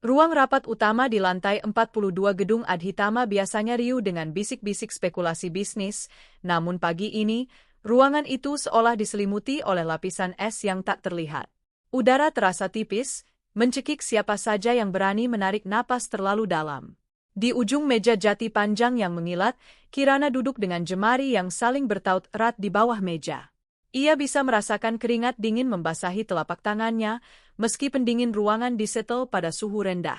Ruang rapat utama di lantai 42 gedung Adhitama biasanya riuh dengan bisik-bisik spekulasi bisnis, namun pagi ini, ruangan itu seolah diselimuti oleh lapisan es yang tak terlihat. Udara terasa tipis, mencekik siapa saja yang berani menarik napas terlalu dalam. Di ujung meja jati panjang yang mengilat, Kirana duduk dengan jemari yang saling bertaut erat di bawah meja. Ia bisa merasakan keringat dingin membasahi telapak tangannya, meski pendingin ruangan disetel pada suhu rendah.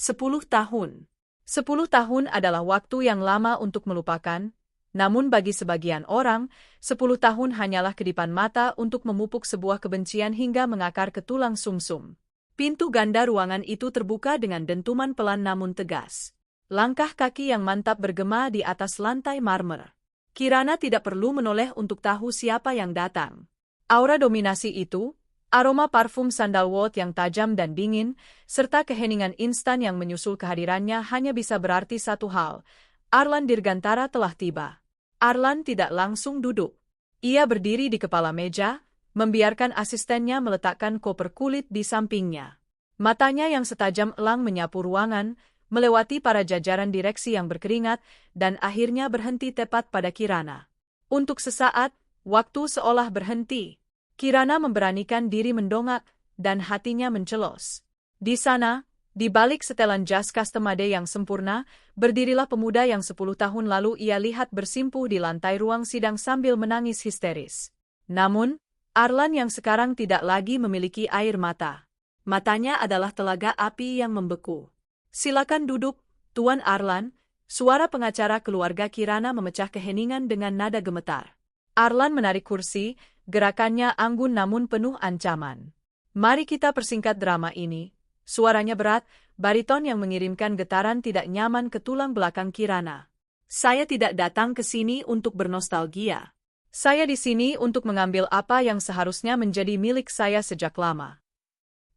10 tahun. 10 tahun adalah waktu yang lama untuk melupakan, namun bagi sebagian orang, 10 tahun hanyalah kedipan mata untuk memupuk sebuah kebencian hingga mengakar ke tulang sumsum. Pintu ganda ruangan itu terbuka dengan dentuman pelan namun tegas. Langkah kaki yang mantap bergema di atas lantai marmer. Kirana tidak perlu menoleh untuk tahu siapa yang datang. Aura dominasi itu, aroma parfum sandalwood yang tajam dan dingin, serta keheningan instan yang menyusul kehadirannya hanya bisa berarti satu hal. Arlan Dirgantara telah tiba. Arlan tidak langsung duduk. Ia berdiri di kepala meja, membiarkan asistennya meletakkan koper kulit di sampingnya. Matanya yang setajam elang menyapu ruangan, melewati para jajaran direksi yang berkeringat, dan akhirnya berhenti tepat pada Kirana. Untuk sesaat, waktu seolah berhenti. Kirana memberanikan diri mendongak, dan hatinya mencelos. Di sana, di balik setelan jas customade yang sempurna, berdirilah pemuda yang 10 tahun lalu ia lihat bersimpuh di lantai ruang sidang sambil menangis histeris. Namun, Arlan yang sekarang tidak lagi memiliki air mata. Matanya adalah telaga api yang membeku. "Silakan duduk, Tuan Arlan," suara pengacara keluarga Kirana memecah keheningan dengan nada gemetar. Arlan menarik kursi, gerakannya anggun namun penuh ancaman. "Mari kita persingkat drama ini," suaranya berat, bariton yang mengirimkan getaran tidak nyaman ke tulang belakang Kirana. "Saya tidak datang ke sini untuk bernostalgia. Saya di sini untuk mengambil apa yang seharusnya menjadi milik saya sejak lama."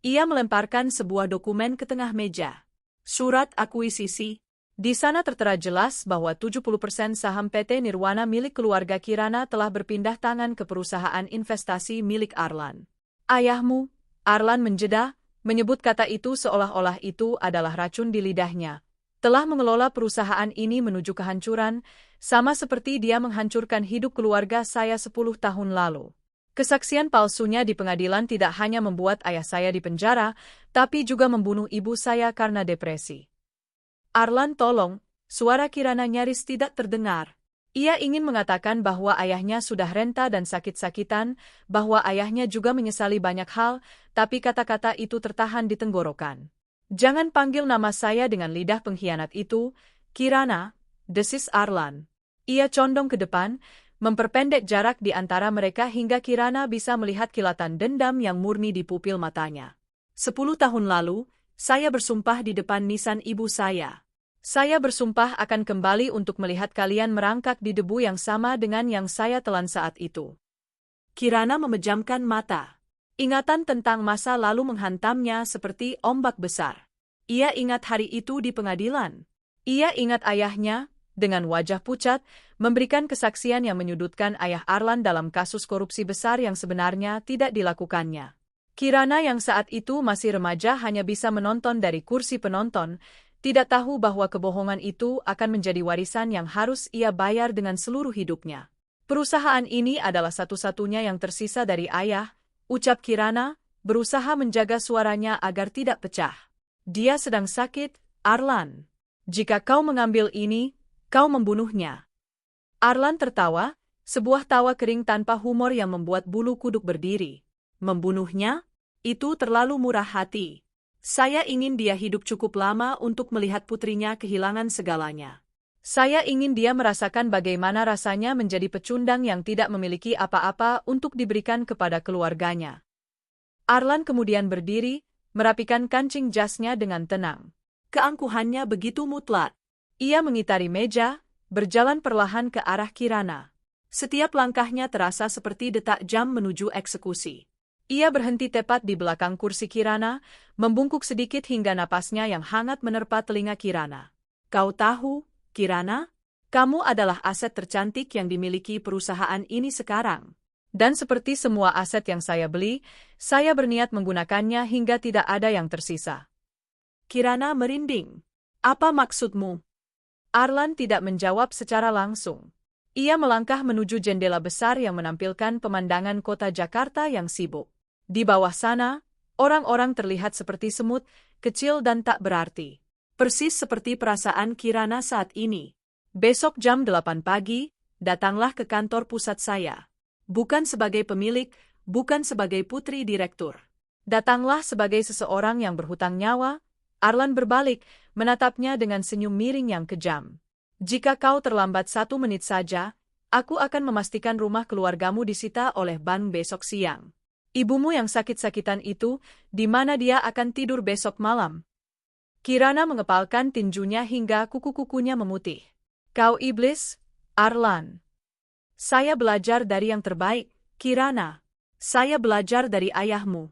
Ia melemparkan sebuah dokumen ke tengah meja. Surat akuisisi. Di sana tertera jelas bahwa 70% saham PT Nirwana milik keluarga Kirana telah berpindah tangan ke perusahaan investasi milik Arlan. "Ayahmu," Arlan menjeda, menyebut kata itu seolah-olah itu adalah racun di lidahnya, "telah mengelola perusahaan ini menuju kehancuran, sama seperti dia menghancurkan hidup keluarga saya 10 tahun lalu. Kesaksian palsunya di pengadilan tidak hanya membuat ayah saya dipenjara, tapi juga membunuh ibu saya karena depresi." "Arlan, tolong," suara Kirana nyaris tidak terdengar. Ia ingin mengatakan bahwa ayahnya sudah renta dan sakit-sakitan, bahwa ayahnya juga menyesali banyak hal, tapi kata-kata itu tertahan di tenggorokan. "Jangan panggil nama saya dengan lidah pengkhianat itu, Kirana," desis Arlan. Ia condong ke depan, memperpendek jarak di antara mereka hingga Kirana bisa melihat kilatan dendam yang murni di pupil matanya. 10 tahun lalu, saya bersumpah di depan nisan ibu saya. Saya bersumpah akan kembali untuk melihat kalian merangkak di debu yang sama dengan yang saya telan saat itu." Kirana memejamkan mata. Ingatan tentang masa lalu menghantamnya seperti ombak besar. Ia ingat hari itu di pengadilan. Ia ingat ayahnya, dengan wajah pucat, memberikan kesaksian yang menyudutkan ayah Arlan dalam kasus korupsi besar yang sebenarnya tidak dilakukannya. Kirana yang saat itu masih remaja hanya bisa menonton dari kursi penonton, tidak tahu bahwa kebohongan itu akan menjadi warisan yang harus ia bayar dengan seluruh hidupnya. "Perusahaan ini adalah satu-satunya yang tersisa dari ayah," ucap Kirana, berusaha menjaga suaranya agar tidak pecah. "Dia sedang sakit, Arlan. Jika kau mengambil ini, kau membunuhnya." Arlan tertawa, sebuah tawa kering tanpa humor yang membuat bulu kuduk berdiri. "Membunuhnya? Itu terlalu murah hati. Saya ingin dia hidup cukup lama untuk melihat putrinya kehilangan segalanya. Saya ingin dia merasakan bagaimana rasanya menjadi pecundang yang tidak memiliki apa-apa untuk diberikan kepada keluarganya." Arlan kemudian berdiri, merapikan kancing jasnya dengan tenang. Keangkuhannya begitu mutlak. Ia mengitari meja, berjalan perlahan ke arah Kirana. Setiap langkahnya terasa seperti detak jam menuju eksekusi. Ia berhenti tepat di belakang kursi Kirana, membungkuk sedikit hingga napasnya yang hangat menerpa telinga Kirana. "Kau tahu, Kirana, kamu adalah aset tercantik yang dimiliki perusahaan ini sekarang. Dan seperti semua aset yang saya beli, saya berniat menggunakannya hingga tidak ada yang tersisa." Kirana merinding. Apa maksudmu? Arlan tidak menjawab secara langsung. Ia melangkah menuju jendela besar yang menampilkan pemandangan kota Jakarta yang sibuk. Di bawah sana, orang-orang terlihat seperti semut, kecil dan tak berarti. Persis seperti perasaan Kirana saat ini. Besok jam 8 pagi, datanglah ke kantor pusat saya. Bukan sebagai pemilik, bukan sebagai putri direktur. Datanglah sebagai seseorang yang berhutang nyawa. Arlan berbalik, menatapnya dengan senyum miring yang kejam. Jika kau terlambat 1 menit saja, aku akan memastikan rumah keluargamu disita oleh bank besok siang. Ibumu yang sakit-sakitan itu, di mana dia akan tidur besok malam? Kirana mengepalkan tinjunya hingga kuku-kukunya memutih. Kau iblis, Arlan. Saya belajar dari yang terbaik, Kirana. Saya belajar dari ayahmu.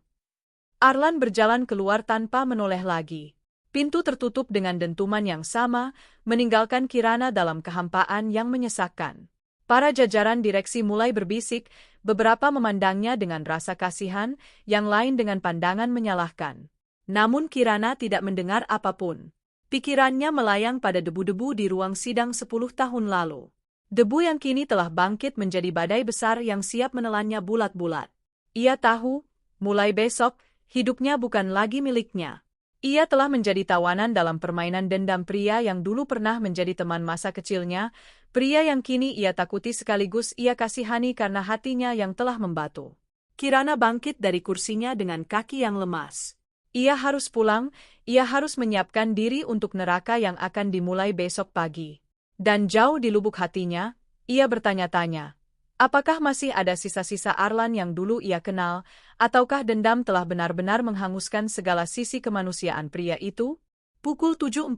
Arlan berjalan keluar tanpa menoleh lagi. Pintu tertutup dengan dentuman yang sama, meninggalkan Kirana dalam kehampaan yang menyesakkan. Para jajaran direksi mulai berbisik, beberapa memandangnya dengan rasa kasihan, yang lain dengan pandangan menyalahkan. Namun Kirana tidak mendengar apapun. Pikirannya melayang pada debu-debu di ruang sidang 10 tahun lalu. Debu yang kini telah bangkit menjadi badai besar yang siap menelannya bulat-bulat. Ia tahu, mulai besok, hidupnya bukan lagi miliknya. Ia telah menjadi tawanan dalam permainan dendam pria yang dulu pernah menjadi teman masa kecilnya, pria yang kini ia takuti sekaligus ia kasihani karena hatinya yang telah membatu. Kirana bangkit dari kursinya dengan kaki yang lemas. Ia harus pulang, ia harus menyiapkan diri untuk neraka yang akan dimulai besok pagi. Dan jauh di lubuk hatinya, ia bertanya-tanya, apakah masih ada sisa-sisa Arlan yang dulu ia kenal, ataukah dendam telah benar-benar menghanguskan segala sisi kemanusiaan pria itu? Pukul 7.45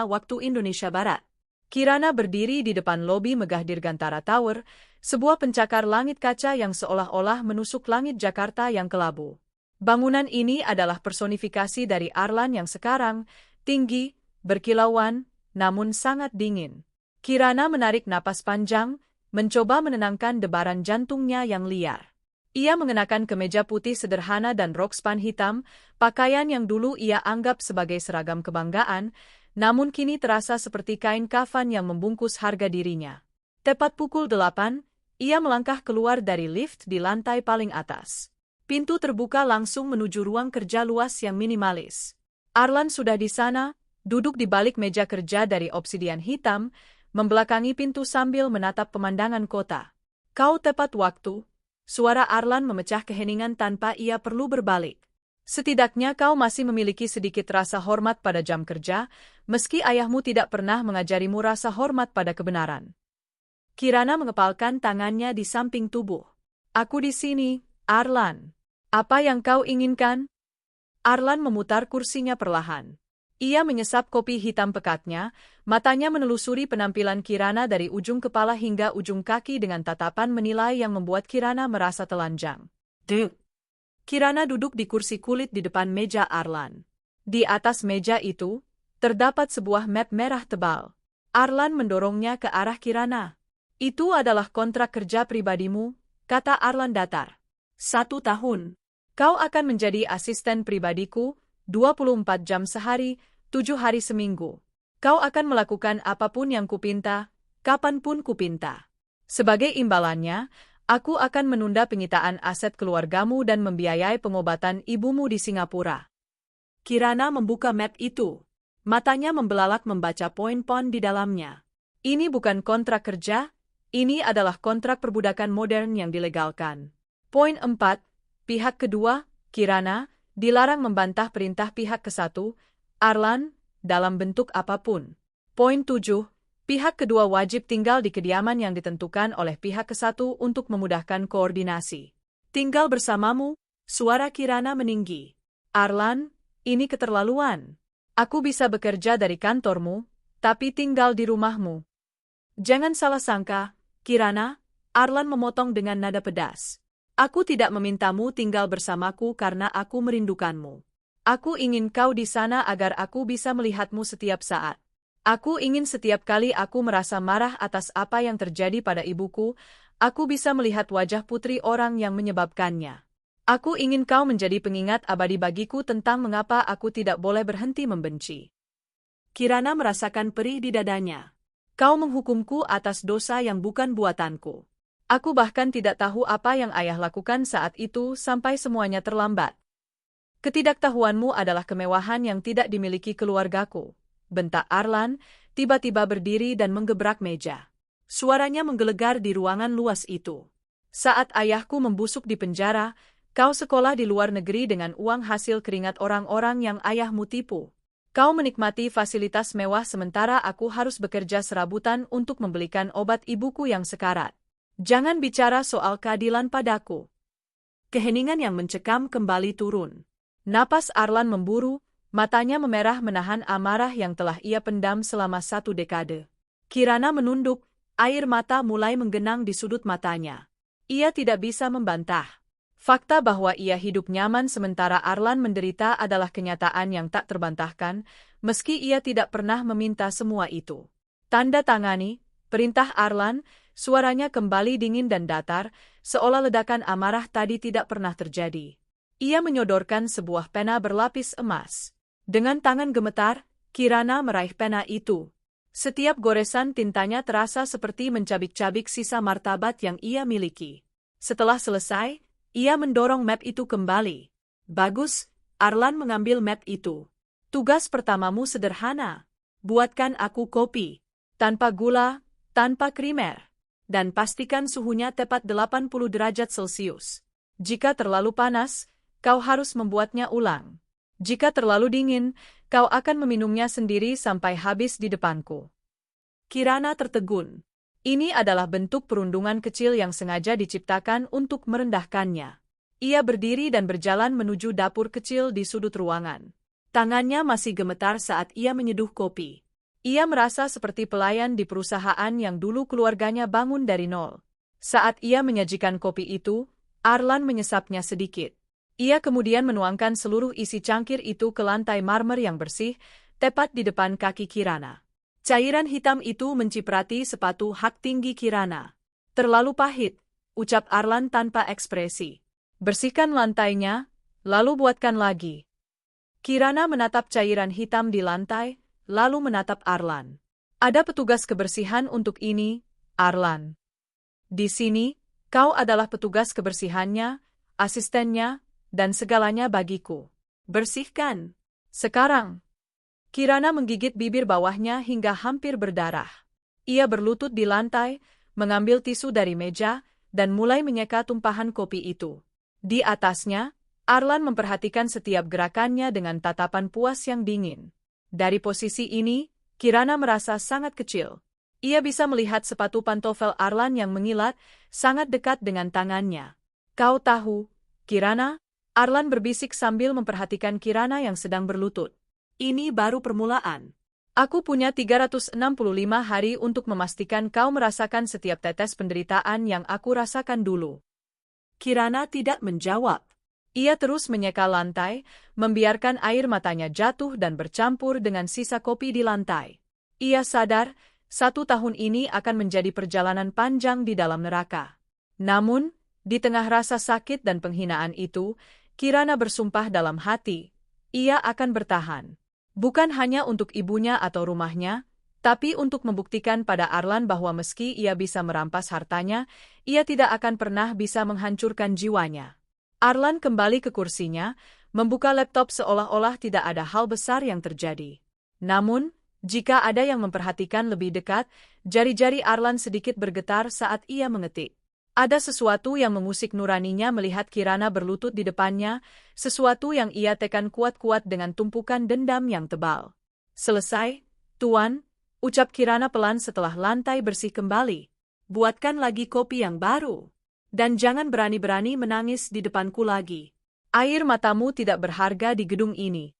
waktu Indonesia Barat. Kirana berdiri di depan lobi megah Dirgantara Tower, sebuah pencakar langit kaca yang seolah-olah menusuk langit Jakarta yang kelabu. Bangunan ini adalah personifikasi dari Arlan yang sekarang, tinggi, berkilauan, namun sangat dingin. Kirana menarik napas panjang, mencoba menenangkan debaran jantungnya yang liar. Ia mengenakan kemeja putih sederhana dan rok span hitam, pakaian yang dulu ia anggap sebagai seragam kebanggaan, namun kini terasa seperti kain kafan yang membungkus harga dirinya. Tepat pukul 8, ia melangkah keluar dari lift di lantai paling atas. Pintu terbuka langsung menuju ruang kerja luas yang minimalis. Arlan sudah di sana, duduk di balik meja kerja dari obsidian hitam, membelakangi pintu sambil menatap pemandangan kota. Kau tepat waktu. Suara Arlan memecah keheningan tanpa ia perlu berbalik. Setidaknya kau masih memiliki sedikit rasa hormat pada jam kerja, meski ayahmu tidak pernah mengajarimu rasa hormat pada kebenaran. Kirana mengepalkan tangannya di samping tubuh. Aku di sini, Arlan. Apa yang kau inginkan? Arlan memutar kursinya perlahan. Ia menyesap kopi hitam pekatnya, matanya menelusuri penampilan Kirana dari ujung kepala hingga ujung kaki dengan tatapan menilai yang membuat Kirana merasa telanjang. Kirana duduk di kursi kulit di depan meja Arlan. Di atas meja itu, terdapat sebuah map merah tebal. Arlan mendorongnya ke arah Kirana. Itu adalah kontrak kerja pribadimu, kata Arlan datar. 1 tahun. Kau akan menjadi asisten pribadiku, 24 jam sehari, 7 hari seminggu. Kau akan melakukan apapun yang kupinta, kapanpun kupinta. Sebagai imbalannya, aku akan menunda penyitaan aset keluargamu dan membiayai pengobatan ibumu di Singapura. Kirana membuka map itu. Matanya membelalak membaca poin-poin di dalamnya. Ini bukan kontrak kerja, ini adalah kontrak perbudakan modern yang dilegalkan. Poin 4, pihak kedua, Kirana, dilarang membantah perintah pihak ke-1, Arlan, dalam bentuk apapun. Poin 7, pihak kedua wajib tinggal di kediaman yang ditentukan oleh pihak ke-1 untuk memudahkan koordinasi. Tinggal bersamamu, suara Kirana meninggi. Arlan, ini keterlaluan. Aku bisa bekerja dari kantormu, tapi tinggal di rumahmu. Jangan salah sangka, Kirana, Arlan memotong dengan nada pedas. Aku tidak memintamu tinggal bersamaku karena aku merindukanmu. Aku ingin kau di sana agar aku bisa melihatmu setiap saat. Aku ingin setiap kali aku merasa marah atas apa yang terjadi pada ibuku, aku bisa melihat wajah putri orang yang menyebabkannya. Aku ingin kau menjadi pengingat abadi bagiku tentang mengapa aku tidak boleh berhenti membenci. Kirana merasakan perih di dadanya. Kau menghukumku atas dosa yang bukan buatanku. Aku bahkan tidak tahu apa yang ayah lakukan saat itu sampai semuanya terlambat. Ketidaktahuanmu adalah kemewahan yang tidak dimiliki keluargaku. Bentak Arlan, tiba-tiba berdiri dan menggebrak meja. Suaranya menggelegar di ruangan luas itu. Saat ayahku membusuk di penjara, kau sekolah di luar negeri dengan uang hasil keringat orang-orang yang ayahmu tipu. Kau menikmati fasilitas mewah sementara aku harus bekerja serabutan untuk membelikan obat ibuku yang sekarat. Jangan bicara soal keadilan padaku. Keheningan yang mencekam kembali turun. Napas Arlan memburu, matanya memerah menahan amarah yang telah ia pendam selama 1 dekade. Kirana menunduk, air mata mulai menggenang di sudut matanya. Ia tidak bisa membantah. Fakta bahwa ia hidup nyaman sementara Arlan menderita adalah kenyataan yang tak terbantahkan, meski ia tidak pernah meminta semua itu. Tanda tangani, perintah Arlan, suaranya kembali dingin dan datar, seolah ledakan amarah tadi tidak pernah terjadi. Ia menyodorkan sebuah pena berlapis emas. Dengan tangan gemetar, Kirana meraih pena itu. Setiap goresan tintanya terasa seperti mencabik-cabik sisa martabat yang ia miliki. Setelah selesai, ia mendorong map itu kembali. Bagus, Arlan mengambil map itu. Tugas pertamamu sederhana. Buatkan aku kopi. Tanpa gula, tanpa krimer. Dan pastikan suhunya tepat 80 derajat Celcius. Jika terlalu panas, kau harus membuatnya ulang. Jika terlalu dingin, kau akan meminumnya sendiri sampai habis di depanku. Kirana tertegun. Ini adalah bentuk perundungan kecil yang sengaja diciptakan untuk merendahkannya. Ia berdiri dan berjalan menuju dapur kecil di sudut ruangan. Tangannya masih gemetar saat ia menyeduh kopi. Ia merasa seperti pelayan di perusahaan yang dulu keluarganya bangun dari nol. Saat ia menyajikan kopi itu, Arlan menyesapnya sedikit. Ia kemudian menuangkan seluruh isi cangkir itu ke lantai marmer yang bersih, tepat di depan kaki Kirana. Cairan hitam itu menciprati sepatu hak tinggi Kirana. Terlalu pahit, ucap Arlan tanpa ekspresi. Bersihkan lantainya, lalu buatkan lagi. Kirana menatap cairan hitam di lantai, lalu menatap Arlan. Ada petugas kebersihan untuk ini, Arlan. Di sini, kau adalah petugas kebersihannya, asistennya, dan segalanya bagiku. Bersihkan. Sekarang. Kirana menggigit bibir bawahnya hingga hampir berdarah. Ia berlutut di lantai, mengambil tisu dari meja, dan mulai menyeka tumpahan kopi itu. Di atasnya, Arlan memperhatikan setiap gerakannya dengan tatapan puas yang dingin. Dari posisi ini, Kirana merasa sangat kecil. Ia bisa melihat sepatu pantofel Arlan yang mengilat, sangat dekat dengan tangannya. Kau tahu, Kirana? Arlan berbisik sambil memperhatikan Kirana yang sedang berlutut. Ini baru permulaan. Aku punya 365 hari untuk memastikan kau merasakan setiap tetes penderitaan yang aku rasakan dulu. Kirana tidak menjawab. Ia terus menyeka lantai, membiarkan air matanya jatuh dan bercampur dengan sisa kopi di lantai. Ia sadar, 1 tahun ini akan menjadi perjalanan panjang di dalam neraka. Namun, di tengah rasa sakit dan penghinaan itu, Kirana bersumpah dalam hati, ia akan bertahan. Bukan hanya untuk ibunya atau rumahnya, tapi untuk membuktikan pada Arlan bahwa meski ia bisa merampas hartanya, ia tidak akan pernah bisa menghancurkan jiwanya. Arlan kembali ke kursinya, membuka laptop seolah-olah tidak ada hal besar yang terjadi. Namun, jika ada yang memperhatikan lebih dekat, jari-jari Arlan sedikit bergetar saat ia mengetik. Ada sesuatu yang mengusik nuraninya melihat Kirana berlutut di depannya, sesuatu yang ia tekan kuat-kuat dengan tumpukan dendam yang tebal. Selesai, Tuan, ucap Kirana pelan setelah lantai bersih kembali. Buatkan lagi kopi yang baru. Dan jangan berani-berani menangis di depanku lagi. Air matamu tidak berharga di gedung ini.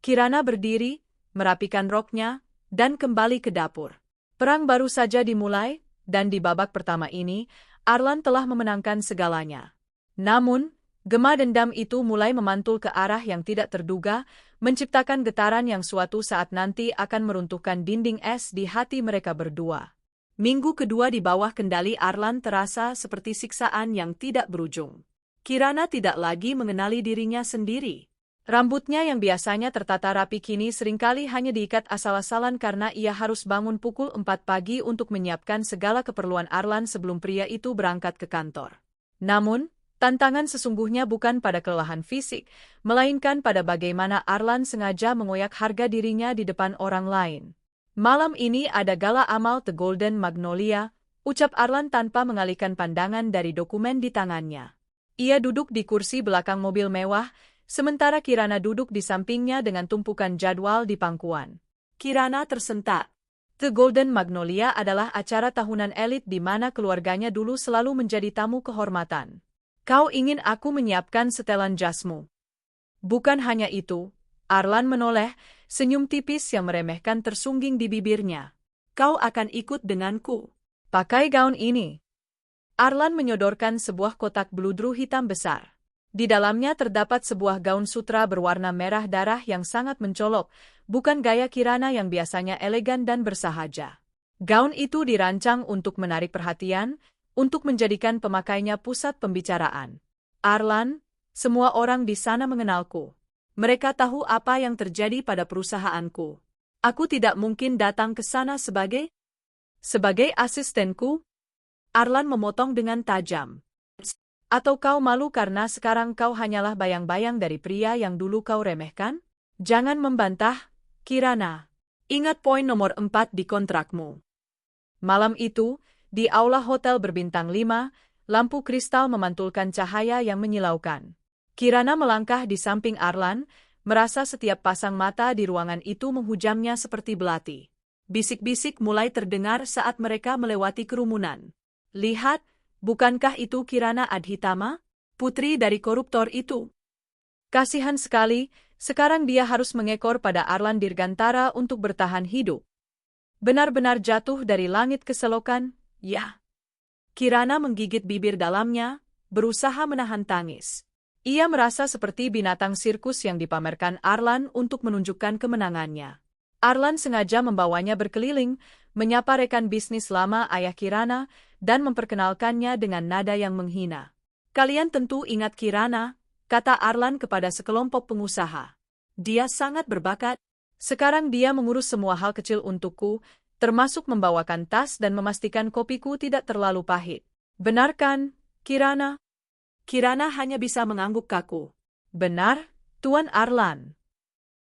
Kirana berdiri, merapikan roknya, dan kembali ke dapur. Perang baru saja dimulai, dan di babak pertama ini, Arlan telah memenangkan segalanya. Namun, gema dendam itu mulai memantul ke arah yang tidak terduga, menciptakan getaran yang suatu saat nanti akan meruntuhkan dinding es di hati mereka berdua. Minggu kedua di bawah kendali Arlan terasa seperti siksaan yang tidak berujung. Kirana tidak lagi mengenali dirinya sendiri. Rambutnya yang biasanya tertata rapi kini seringkali hanya diikat asal-asalan karena ia harus bangun pukul 4 pagi untuk menyiapkan segala keperluan Arlan sebelum pria itu berangkat ke kantor. Namun, tantangan sesungguhnya bukan pada kelelahan fisik, melainkan pada bagaimana Arlan sengaja mengoyak harga dirinya di depan orang lain. Malam ini ada gala amal The Golden Magnolia, ucap Arlan tanpa mengalihkan pandangan dari dokumen di tangannya. Ia duduk di kursi belakang mobil mewah, sementara Kirana duduk di sampingnya dengan tumpukan jadwal di pangkuan. Kirana tersentak. The Golden Magnolia adalah acara tahunan elit di mana keluarganya dulu selalu menjadi tamu kehormatan. Kau ingin aku menyiapkan setelan jasmu? Bukan hanya itu, Arlan menoleh, senyum tipis yang meremehkan tersungging di bibirnya. Kau akan ikut denganku. Pakai gaun ini. Arlan menyodorkan sebuah kotak bludru hitam besar. Di dalamnya terdapat sebuah gaun sutra berwarna merah darah yang sangat mencolok, bukan gaya Kirana yang biasanya elegan dan bersahaja. Gaun itu dirancang untuk menarik perhatian, untuk menjadikan pemakainya pusat pembicaraan. Arlan, semua orang di sana mengenalku. Mereka tahu apa yang terjadi pada perusahaanku. Aku tidak mungkin datang ke sana sebagai asistenku. Arlan memotong dengan tajam. Atau kau malu karena sekarang kau hanyalah bayang-bayang dari pria yang dulu kau remehkan? Jangan membantah, Kirana. Ingat poin nomor 4 di kontrakmu. Malam itu, di aula hotel berbintang 5, lampu kristal memantulkan cahaya yang menyilaukan. Kirana melangkah di samping Arlan, merasa setiap pasang mata di ruangan itu menghujamnya seperti belati. Bisik-bisik mulai terdengar saat mereka melewati kerumunan. Lihat, bukankah itu Kirana Adhitama, putri dari koruptor itu? Kasihan sekali, sekarang dia harus mengekor pada Arlan Dirgantara untuk bertahan hidup. Benar-benar jatuh dari langit keselokan, ya. Kirana menggigit bibir dalamnya, berusaha menahan tangis. Ia merasa seperti binatang sirkus yang dipamerkan Arlan untuk menunjukkan kemenangannya. Arlan sengaja membawanya berkeliling, menyapa rekan bisnis lama ayah Kirana, dan memperkenalkannya dengan nada yang menghina. Kalian tentu ingat Kirana, kata Arlan kepada sekelompok pengusaha. Dia sangat berbakat. Sekarang dia mengurus semua hal kecil untukku, termasuk membawakan tas dan memastikan kopiku tidak terlalu pahit. Benar kan, Kirana? Kirana hanya bisa mengangguk kaku. Benar, Tuan Arlan.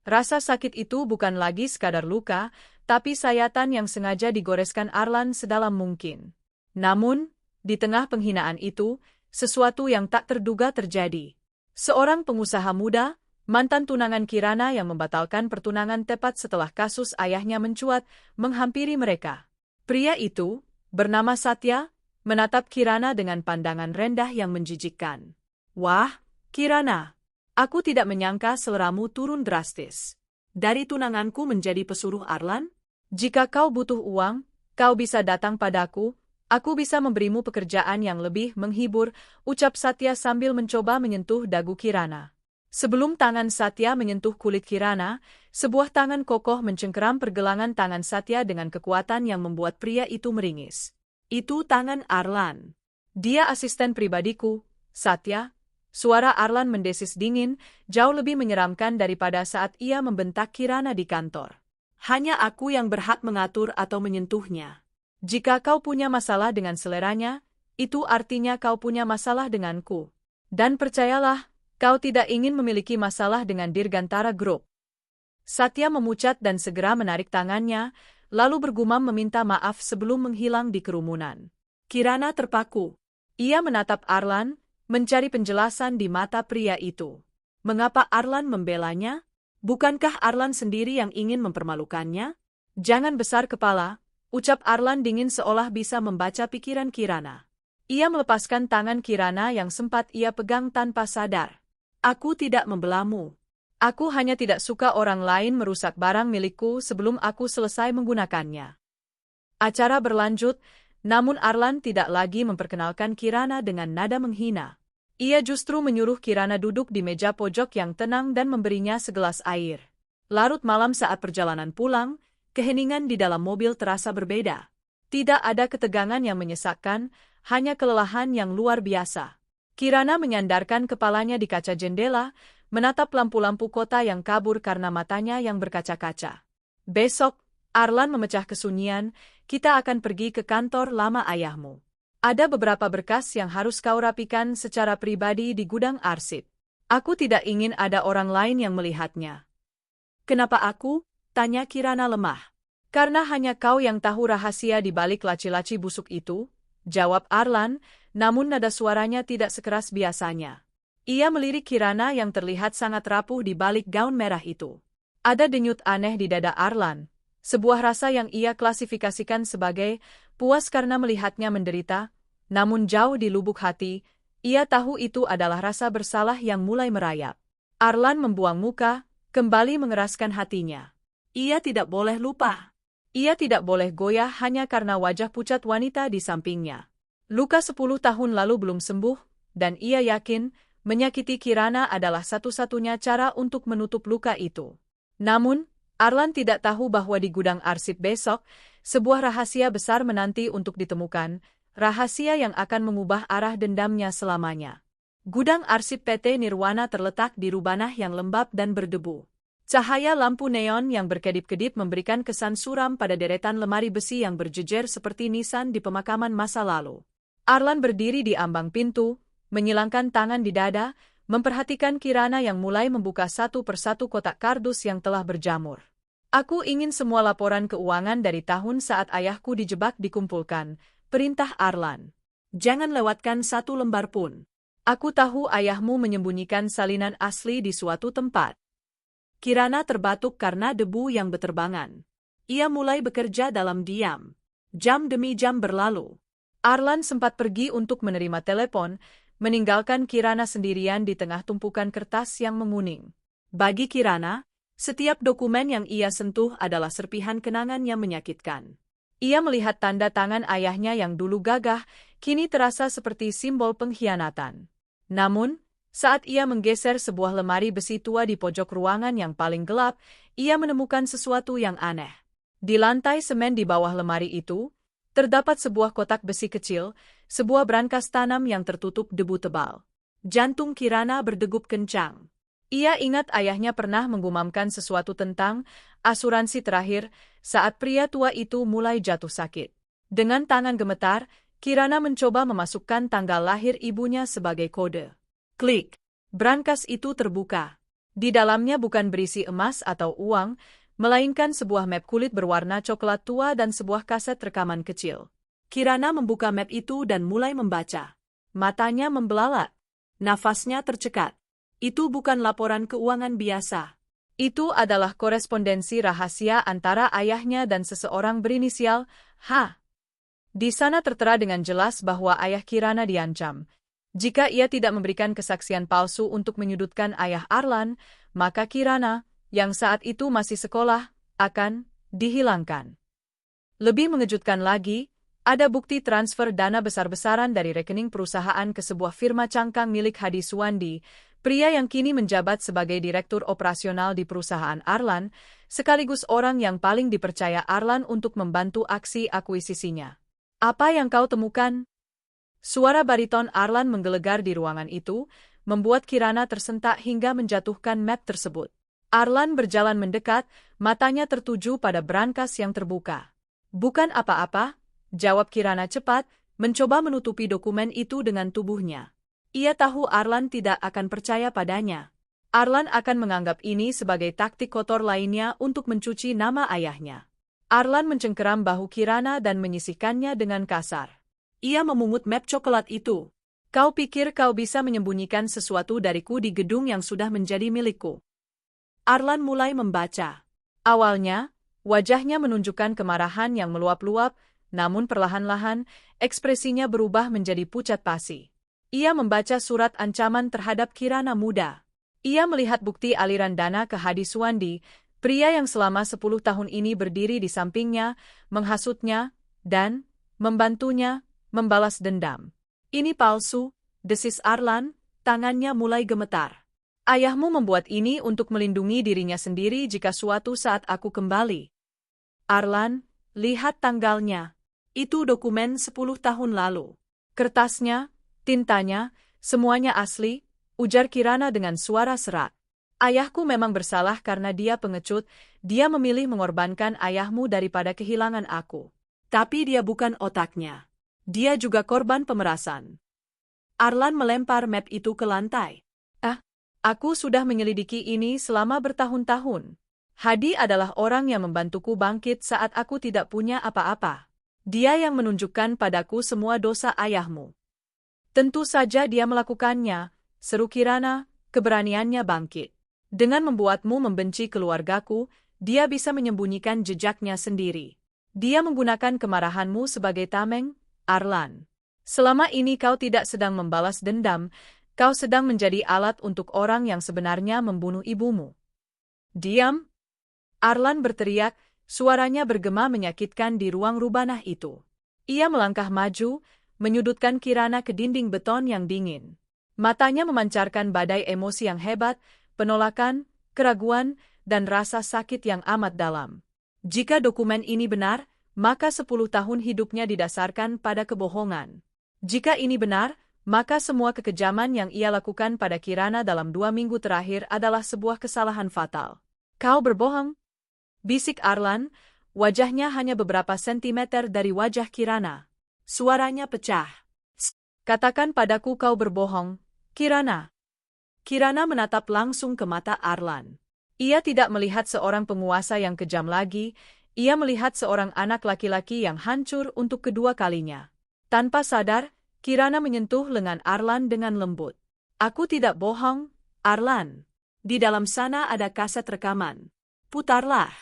Rasa sakit itu bukan lagi sekadar luka, tapi sayatan yang sengaja digoreskan Arlan sedalam mungkin. Namun, di tengah penghinaan itu, sesuatu yang tak terduga terjadi. Seorang pengusaha muda, mantan tunangan Kirana yang membatalkan pertunangan tepat setelah kasus ayahnya mencuat, menghampiri mereka. Pria itu, bernama Satya, menatap Kirana dengan pandangan rendah yang menjijikkan. Wah, Kirana, aku tidak menyangka seleramu turun drastis. Dari tunanganku menjadi pesuruh Arlan? Jika kau butuh uang, kau bisa datang padaku, aku bisa memberimu pekerjaan yang lebih menghibur, ucap Satya sambil mencoba menyentuh dagu Kirana. Sebelum tangan Satya menyentuh kulit Kirana, sebuah tangan kokoh mencengkeram pergelangan tangan Satya dengan kekuatan yang membuat pria itu meringis. Itu tangan Arlan. Dia asisten pribadiku, Satya. Suara Arlan mendesis dingin, jauh lebih menyeramkan daripada saat ia membentak Kirana di kantor. Hanya aku yang berhak mengatur atau menyentuhnya. Jika kau punya masalah dengan seleranya, itu artinya kau punya masalah denganku. Dan percayalah, kau tidak ingin memiliki masalah dengan Dirgantara Group. Satya memucat dan segera menarik tangannya, lalu bergumam meminta maaf sebelum menghilang di kerumunan. Kirana terpaku. Ia menatap Arlan, mencari penjelasan di mata pria itu. Mengapa Arlan membelanya? Bukankah Arlan sendiri yang ingin mempermalukannya? Jangan besar kepala, ucap Arlan dingin seolah bisa membaca pikiran Kirana. Ia melepaskan tangan Kirana yang sempat ia pegang tanpa sadar. Aku tidak membelamu. Aku hanya tidak suka orang lain merusak barang milikku sebelum aku selesai menggunakannya. Acara berlanjut, namun Arlan tidak lagi memperkenalkan Kirana dengan nada menghina. Ia justru menyuruh Kirana duduk di meja pojok yang tenang dan memberinya segelas air. Larut malam saat perjalanan pulang, keheningan di dalam mobil terasa berbeda. Tidak ada ketegangan yang menyesakkan, hanya kelelahan yang luar biasa. Kirana menyandarkan kepalanya di kaca jendela, menatap lampu-lampu kota yang kabur karena matanya yang berkaca-kaca. Besok, Arlan memecah kesunyian, kita akan pergi ke kantor lama ayahmu. Ada beberapa berkas yang harus kau rapikan secara pribadi di gudang arsip. Aku tidak ingin ada orang lain yang melihatnya. Kenapa aku? Tanya Kirana lemah. Karena hanya kau yang tahu rahasia di balik laci-laci busuk itu, jawab Arlan, namun nada suaranya tidak sekeras biasanya. Ia melirik Kirana yang terlihat sangat rapuh di balik gaun merah itu. Ada denyut aneh di dada Arlan, sebuah rasa yang ia klasifikasikan sebagai puas karena melihatnya menderita, namun jauh di lubuk hati, ia tahu itu adalah rasa bersalah yang mulai merayap. Arlan membuang muka, kembali mengeraskan hatinya. Ia tidak boleh lupa. Ia tidak boleh goyah hanya karena wajah pucat wanita di sampingnya. Luka 10 tahun lalu belum sembuh, dan ia yakin menyakiti Kirana adalah satu-satunya cara untuk menutup luka itu. Namun, Arlan tidak tahu bahwa di gudang arsip besok, sebuah rahasia besar menanti untuk ditemukan, rahasia yang akan mengubah arah dendamnya selamanya. Gudang arsip PT Nirwana terletak di rubanah yang lembab dan berdebu. Cahaya lampu neon yang berkedip-kedip memberikan kesan suram pada deretan lemari besi yang berjejer seperti nisan di pemakaman masa lalu. Arlan berdiri di ambang pintu, menyilangkan tangan di dada, memperhatikan Kirana yang mulai membuka satu persatu kotak kardus yang telah berjamur. Aku ingin semua laporan keuangan dari tahun saat ayahku dijebak dikumpulkan, perintah Arlan. Jangan lewatkan satu lembar pun. Aku tahu ayahmu menyembunyikan salinan asli di suatu tempat. Kirana terbatuk karena debu yang beterbangan. Ia mulai bekerja dalam diam. Jam demi jam berlalu. Arlan sempat pergi untuk menerima telepon, meninggalkan Kirana sendirian di tengah tumpukan kertas yang menguning. Bagi Kirana, setiap dokumen yang ia sentuh adalah serpihan kenangan yang menyakitkan. Ia melihat tanda tangan ayahnya yang dulu gagah, kini terasa seperti simbol pengkhianatan. Namun, saat ia menggeser sebuah lemari besi tua di pojok ruangan yang paling gelap, ia menemukan sesuatu yang aneh. Di lantai semen di bawah lemari itu, terdapat sebuah kotak besi kecil, sebuah brankas tanam yang tertutup debu tebal. Jantung Kirana berdegup kencang. Ia ingat ayahnya pernah menggumamkan sesuatu tentang asuransi terakhir saat pria tua itu mulai jatuh sakit. Dengan tangan gemetar, Kirana mencoba memasukkan tanggal lahir ibunya sebagai kode. Klik. Brankas itu terbuka. Di dalamnya bukan berisi emas atau uang, melainkan sebuah map kulit berwarna coklat tua dan sebuah kaset rekaman kecil. Kirana membuka map itu dan mulai membaca. Matanya membelalak. Nafasnya tercekat. Itu bukan laporan keuangan biasa. Itu adalah korespondensi rahasia antara ayahnya dan seseorang berinisial H. Di sana tertera dengan jelas bahwa ayah Kirana diancam. Jika ia tidak memberikan kesaksian palsu untuk menyudutkan ayah Arlan, maka Kirana, yang saat itu masih sekolah, akan dihilangkan. Lebih mengejutkan lagi, ada bukti transfer dana besar-besaran dari rekening perusahaan ke sebuah firma cangkang milik Hadi Suwandi, pria yang kini menjabat sebagai direktur operasional di perusahaan Arlan, sekaligus orang yang paling dipercaya Arlan untuk membantu aksi akuisisinya. Apa yang kau temukan? Suara bariton Arlan menggelegar di ruangan itu, membuat Kirana tersentak hingga menjatuhkan map tersebut. Arlan berjalan mendekat, matanya tertuju pada brankas yang terbuka. Bukan apa-apa, jawab Kirana cepat, mencoba menutupi dokumen itu dengan tubuhnya. Ia tahu Arlan tidak akan percaya padanya. Arlan akan menganggap ini sebagai taktik kotor lainnya untuk mencuci nama ayahnya. Arlan mencengkeram bahu Kirana dan menyisihkannya dengan kasar. Ia memungut map coklat itu. Kau pikir kau bisa menyembunyikan sesuatu dariku di gedung yang sudah menjadi milikku? Arlan mulai membaca. Awalnya, wajahnya menunjukkan kemarahan yang meluap-luap, namun perlahan-lahan, ekspresinya berubah menjadi pucat pasi. Ia membaca surat ancaman terhadap Kirana muda. Ia melihat bukti aliran dana ke Hadi Suwandi, pria yang selama 10 tahun ini berdiri di sampingnya, menghasutnya, dan membantunya membalas dendam. Ini palsu, desis Arlan, tangannya mulai gemetar. Ayahmu membuat ini untuk melindungi dirinya sendiri jika suatu saat aku kembali. Arlan, lihat tanggalnya. Itu dokumen 10 tahun lalu. Kertasnya, tintanya, Semuanya asli, ujar Kirana dengan suara serak. Ayahku memang bersalah karena dia pengecut, dia memilih mengorbankan ayahmu daripada kehilangan aku. Tapi dia bukan otaknya. Dia juga korban pemerasan. Arlan melempar map itu ke lantai. Aku sudah menyelidiki ini selama bertahun-tahun. Hadi adalah orang yang membantuku bangkit saat aku tidak punya apa-apa. Dia yang menunjukkan padaku semua dosa ayahmu. Tentu saja dia melakukannya, seru Kirana, keberaniannya bangkit. Dengan membuatmu membenci keluargaku, dia bisa menyembunyikan jejaknya sendiri. Dia menggunakan kemarahanmu sebagai tameng, Arlan. Selama ini kau tidak sedang membalas dendam, kau sedang menjadi alat untuk orang yang sebenarnya membunuh ibumu. Diam! Arlan berteriak, suaranya bergema menyakitkan di ruang rubanah itu. Ia melangkah maju, menyudutkan Kirana ke dinding beton yang dingin. Matanya memancarkan badai emosi yang hebat, penolakan, keraguan, dan rasa sakit yang amat dalam. Jika dokumen ini benar, maka 10 tahun hidupnya didasarkan pada kebohongan. Jika ini benar, maka semua kekejaman yang ia lakukan pada Kirana dalam 2 minggu terakhir adalah sebuah kesalahan fatal. Kau berbohong? Bisik Arlan, wajahnya hanya beberapa sentimeter dari wajah Kirana. Suaranya pecah. Katakan padaku kau berbohong, Kirana. Kirana menatap langsung ke mata Arlan. Ia tidak melihat seorang penguasa yang kejam lagi, ia melihat seorang anak laki-laki yang hancur untuk kedua kalinya. Tanpa sadar, Kirana menyentuh lengan Arlan dengan lembut. Aku tidak bohong, Arlan. Di dalam sana ada kaset rekaman. Putarlah.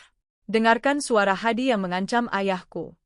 Dengarkan suara Hadi yang mengancam ayahku.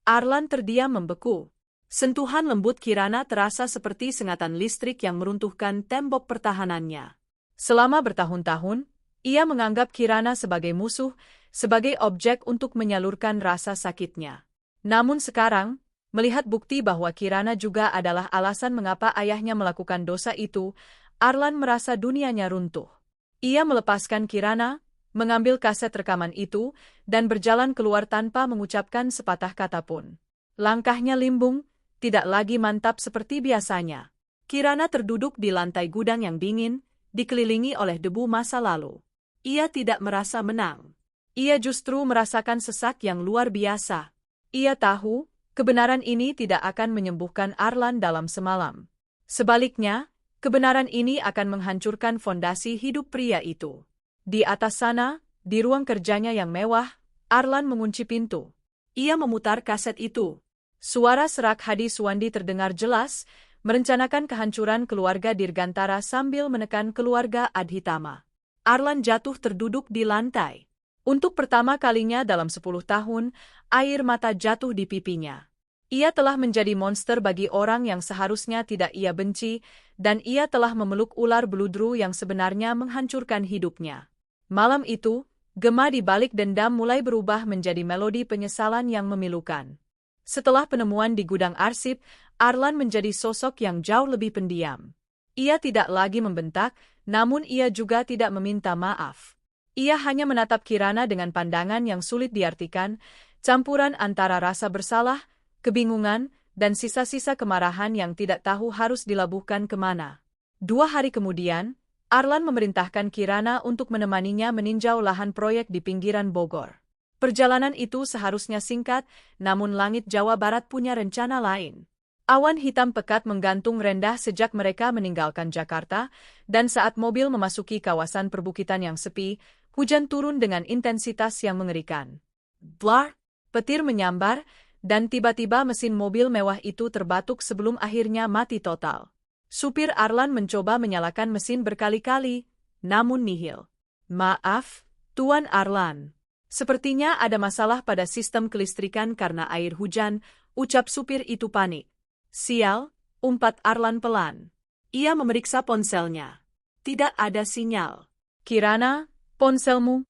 Arlan terdiam membeku. Sentuhan lembut Kirana terasa seperti sengatan listrik yang meruntuhkan tembok pertahanannya. Selama bertahun-tahun, ia menganggap Kirana sebagai musuh, sebagai objek untuk menyalurkan rasa sakitnya. Namun sekarang, melihat bukti bahwa Kirana juga adalah alasan mengapa ayahnya melakukan dosa itu, Arlan merasa dunianya runtuh. Ia melepaskan Kirana, mengambil kaset rekaman itu, dan berjalan keluar tanpa mengucapkan sepatah kata pun. Langkahnya limbung, tidak lagi mantap seperti biasanya. Kirana terduduk di lantai gudang yang dingin, dikelilingi oleh debu masa lalu. Ia tidak merasa menang. Ia justru merasakan sesak yang luar biasa. Ia tahu, kebenaran ini tidak akan menyembuhkan Arlan dalam semalam. Sebaliknya, kebenaran ini akan menghancurkan fondasi hidup pria itu. Di atas sana, di ruang kerjanya yang mewah, Arlan mengunci pintu. Ia memutar kaset itu. Suara serak Hadi Suwandi terdengar jelas, merencanakan kehancuran keluarga Dirgantara sambil menekan keluarga Adhitama. Arlan jatuh terduduk di lantai. Untuk pertama kalinya dalam 10 tahun, air mata jatuh di pipinya. Ia telah menjadi monster bagi orang yang seharusnya tidak ia benci, dan ia telah memeluk ular beludru yang sebenarnya menghancurkan hidupnya. Malam itu, gema di balik dendam mulai berubah menjadi melodi penyesalan yang memilukan. Setelah penemuan di gudang arsip, Arlan menjadi sosok yang jauh lebih pendiam. Ia tidak lagi membentak, namun ia juga tidak meminta maaf. Ia hanya menatap Kirana dengan pandangan yang sulit diartikan, campuran antara rasa bersalah, kebingungan, dan sisa-sisa kemarahan yang tidak tahu harus dilabuhkan kemana. 2 hari kemudian, Arlan memerintahkan Kirana untuk menemaninya meninjau lahan proyek di pinggiran Bogor. Perjalanan itu seharusnya singkat, namun langit Jawa Barat punya rencana lain. Awan hitam pekat menggantung rendah sejak mereka meninggalkan Jakarta, dan saat mobil memasuki kawasan perbukitan yang sepi, hujan turun dengan intensitas yang mengerikan. Blar, petir menyambar, dan tiba-tiba mesin mobil mewah itu terbatuk sebelum akhirnya mati total. Supir Arlan mencoba menyalakan mesin berkali-kali, namun nihil. Maaf, Tuan Arlan. Sepertinya ada masalah pada sistem kelistrikan karena air hujan, ucap supir itu panik. Sial, umpat Arlan pelan. Ia memeriksa ponselnya. Tidak ada sinyal. Kirana, ponselmu?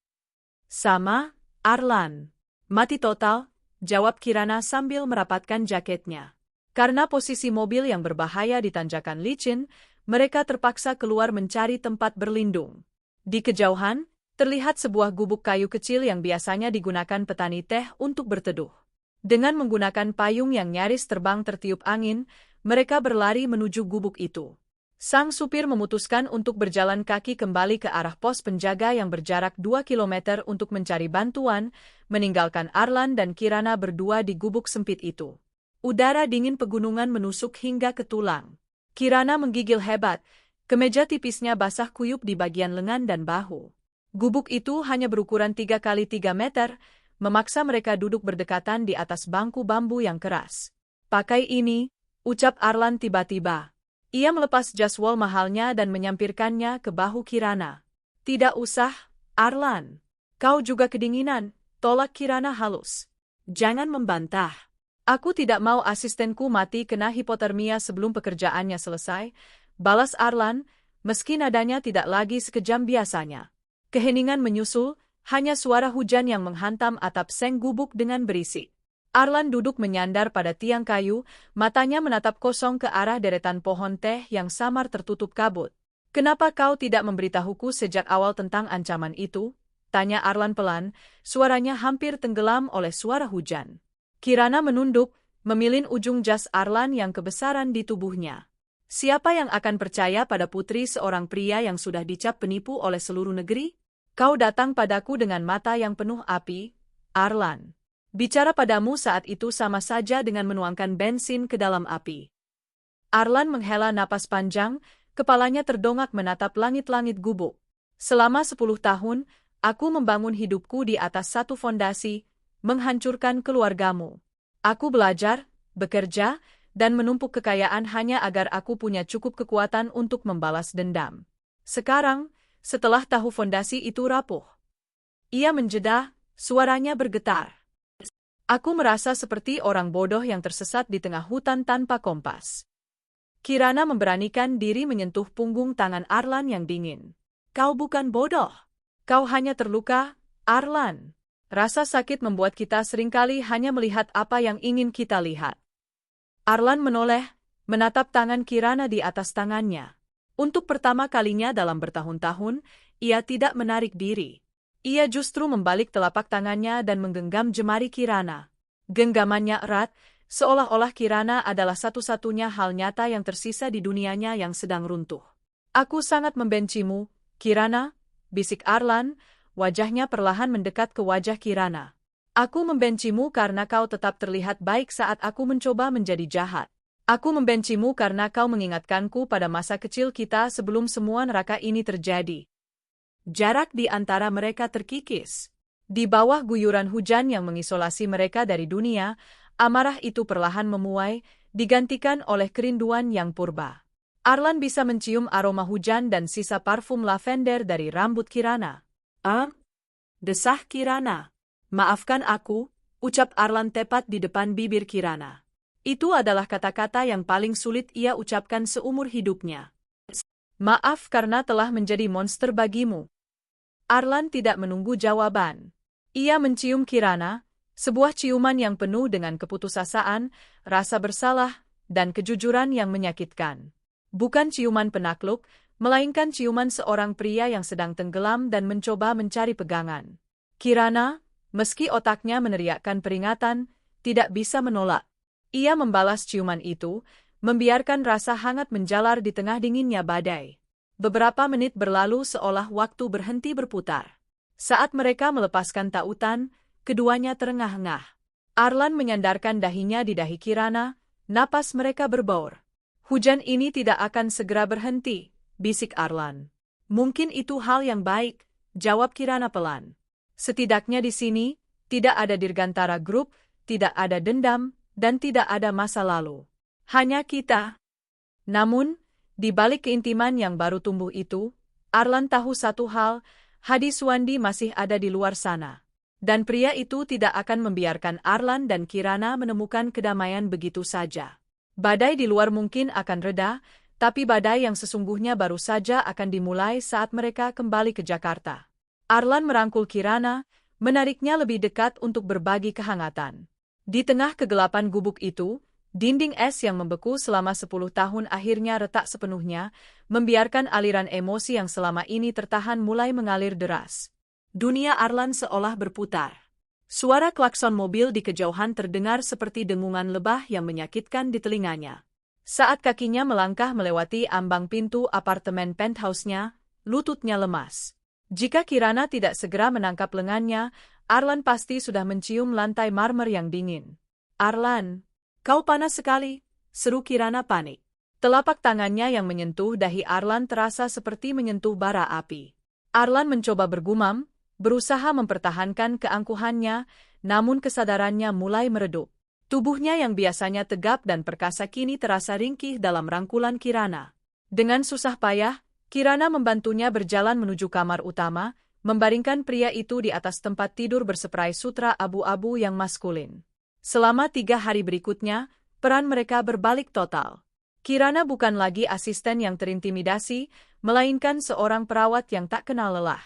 Sama, Arlan. Mati total, jawab Kirana sambil merapatkan jaketnya. Karena posisi mobil yang berbahaya di tanjakan licin, mereka terpaksa keluar mencari tempat berlindung. Di kejauhan, terlihat sebuah gubuk kayu kecil yang biasanya digunakan petani teh untuk berteduh. Dengan menggunakan payung yang nyaris terbang tertiup angin, mereka berlari menuju gubuk itu. Sang supir memutuskan untuk berjalan kaki kembali ke arah pos penjaga yang berjarak 2 kilometer untuk mencari bantuan, meninggalkan Arlan dan Kirana berdua di gubuk sempit itu. Udara dingin pegunungan menusuk hingga ke tulang. Kirana menggigil hebat, kemeja tipisnya basah kuyup di bagian lengan dan bahu. Gubuk itu hanya berukuran 3 kali 3 meter, memaksa mereka duduk berdekatan di atas bangku bambu yang keras. "Pakai ini," ucap Arlan tiba-tiba. Ia melepas jaswal mahalnya dan menyampirkannya ke bahu Kirana. "Tidak usah, Arlan. Kau juga kedinginan," tolak Kirana halus. "Jangan membantah. Aku tidak mau asistenku mati kena hipotermia sebelum pekerjaannya selesai," balas Arlan, meski nadanya tidak lagi sekejam biasanya. Keheningan menyusul, hanya suara hujan yang menghantam atap seng gubuk dengan berisik. Arlan duduk menyandar pada tiang kayu, matanya menatap kosong ke arah deretan pohon teh yang samar tertutup kabut. "Kenapa kau tidak memberitahuku sejak awal tentang ancaman itu?" tanya Arlan pelan, suaranya hampir tenggelam oleh suara hujan. Kirana menunduk, memilin ujung jas Arlan yang kebesaran di tubuhnya. "Siapa yang akan percaya pada putri seorang pria yang sudah dicap penipu oleh seluruh negeri? Kau datang padaku dengan mata yang penuh api, Arlan. Bicara padamu saat itu sama saja dengan menuangkan bensin ke dalam api." Arlan menghela napas panjang, kepalanya terdongak menatap langit-langit gubuk. "Selama 10 tahun, aku membangun hidupku di atas satu fondasi, menghancurkan keluargamu. Aku belajar, bekerja, dan menumpuk kekayaan hanya agar aku punya cukup kekuatan untuk membalas dendam. Sekarang, setelah tahu fondasi itu rapuh." Ia menjeda, suaranya bergetar. "Aku merasa seperti orang bodoh yang tersesat di tengah hutan tanpa kompas." Kirana memberanikan diri menyentuh punggung tangan Arlan yang dingin. "Kau bukan bodoh. Kau hanya terluka, Arlan. Rasa sakit membuat kita seringkali hanya melihat apa yang ingin kita lihat." Arlan menoleh, menatap tangan Kirana di atas tangannya. Untuk pertama kalinya dalam bertahun-tahun, ia tidak menarik diri. Ia justru membalik telapak tangannya dan menggenggam jemari Kirana. Genggamannya erat, seolah-olah Kirana adalah satu-satunya hal nyata yang tersisa di dunianya yang sedang runtuh. "Aku sangat membencimu, Kirana," bisik Arlan, wajahnya perlahan mendekat ke wajah Kirana. "Aku membencimu karena kau tetap terlihat baik saat aku mencoba menjadi jahat. Aku membencimu karena kau mengingatkanku pada masa kecil kita sebelum semua neraka ini terjadi." Jarak di antara mereka terkikis. Di bawah guyuran hujan yang mengisolasi mereka dari dunia, amarah itu perlahan memuai, digantikan oleh kerinduan yang purba. Arlan bisa mencium aroma hujan dan sisa parfum lavender dari rambut Kirana. Desah Kirana. "Maafkan aku," ucap Arlan tepat di depan bibir Kirana. Itu adalah kata-kata yang paling sulit ia ucapkan seumur hidupnya. "Maaf karena telah menjadi monster bagimu." Arlan tidak menunggu jawaban. Ia mencium Kirana, sebuah ciuman yang penuh dengan keputusasaan, rasa bersalah, dan kejujuran yang menyakitkan. Bukan ciuman penakluk, melainkan ciuman seorang pria yang sedang tenggelam dan mencoba mencari pegangan. Kirana, meski otaknya meneriakkan peringatan, tidak bisa menolak. Ia membalas ciuman itu, membiarkan rasa hangat menjalar di tengah dinginnya badai. Beberapa menit berlalu seolah waktu berhenti berputar. Saat mereka melepaskan tautan, keduanya terengah-engah. Arlan menyandarkan dahinya di dahi Kirana, napas mereka berbaur. "Hujan ini tidak akan segera berhenti," bisik Arlan. "Mungkin itu hal yang baik," jawab Kirana pelan. "Setidaknya di sini, tidak ada Dirgantara Group, tidak ada dendam, dan tidak ada masa lalu. Hanya kita." Namun, di balik keintiman yang baru tumbuh itu, Arlan tahu satu hal, Hadi Suwandi masih ada di luar sana. Dan pria itu tidak akan membiarkan Arlan dan Kirana menemukan kedamaian begitu saja. Badai di luar mungkin akan reda, tapi badai yang sesungguhnya baru saja akan dimulai saat mereka kembali ke Jakarta. Arlan merangkul Kirana, menariknya lebih dekat untuk berbagi kehangatan. Di tengah kegelapan gubuk itu, dinding es yang membeku selama 10 tahun akhirnya retak sepenuhnya, membiarkan aliran emosi yang selama ini tertahan mulai mengalir deras. Dunia Arlan seolah berputar. Suara klakson mobil di kejauhan terdengar seperti dengungan lebah yang menyakitkan di telinganya. Saat kakinya melangkah melewati ambang pintu apartemen penthouse-nya, lututnya lemas. Jika Kirana tidak segera menangkap lengannya, Arlan pasti sudah mencium lantai marmer yang dingin. Arlan, kau panas sekali, seru Kirana panik. Telapak tangannya yang menyentuh dahi Arlan terasa seperti menyentuh bara api. Arlan mencoba bergumam, berusaha mempertahankan keangkuhannya, namun kesadarannya mulai meredup. Tubuhnya yang biasanya tegap dan perkasa kini terasa ringkih dalam rangkulan Kirana. Dengan susah payah, Kirana membantunya berjalan menuju kamar utama, membaringkan pria itu di atas tempat tidur berseprai sutra abu-abu yang maskulin. Selama 3 hari berikutnya, peran mereka berbalik total. Kirana bukan lagi asisten yang terintimidasi, melainkan seorang perawat yang tak kenal lelah.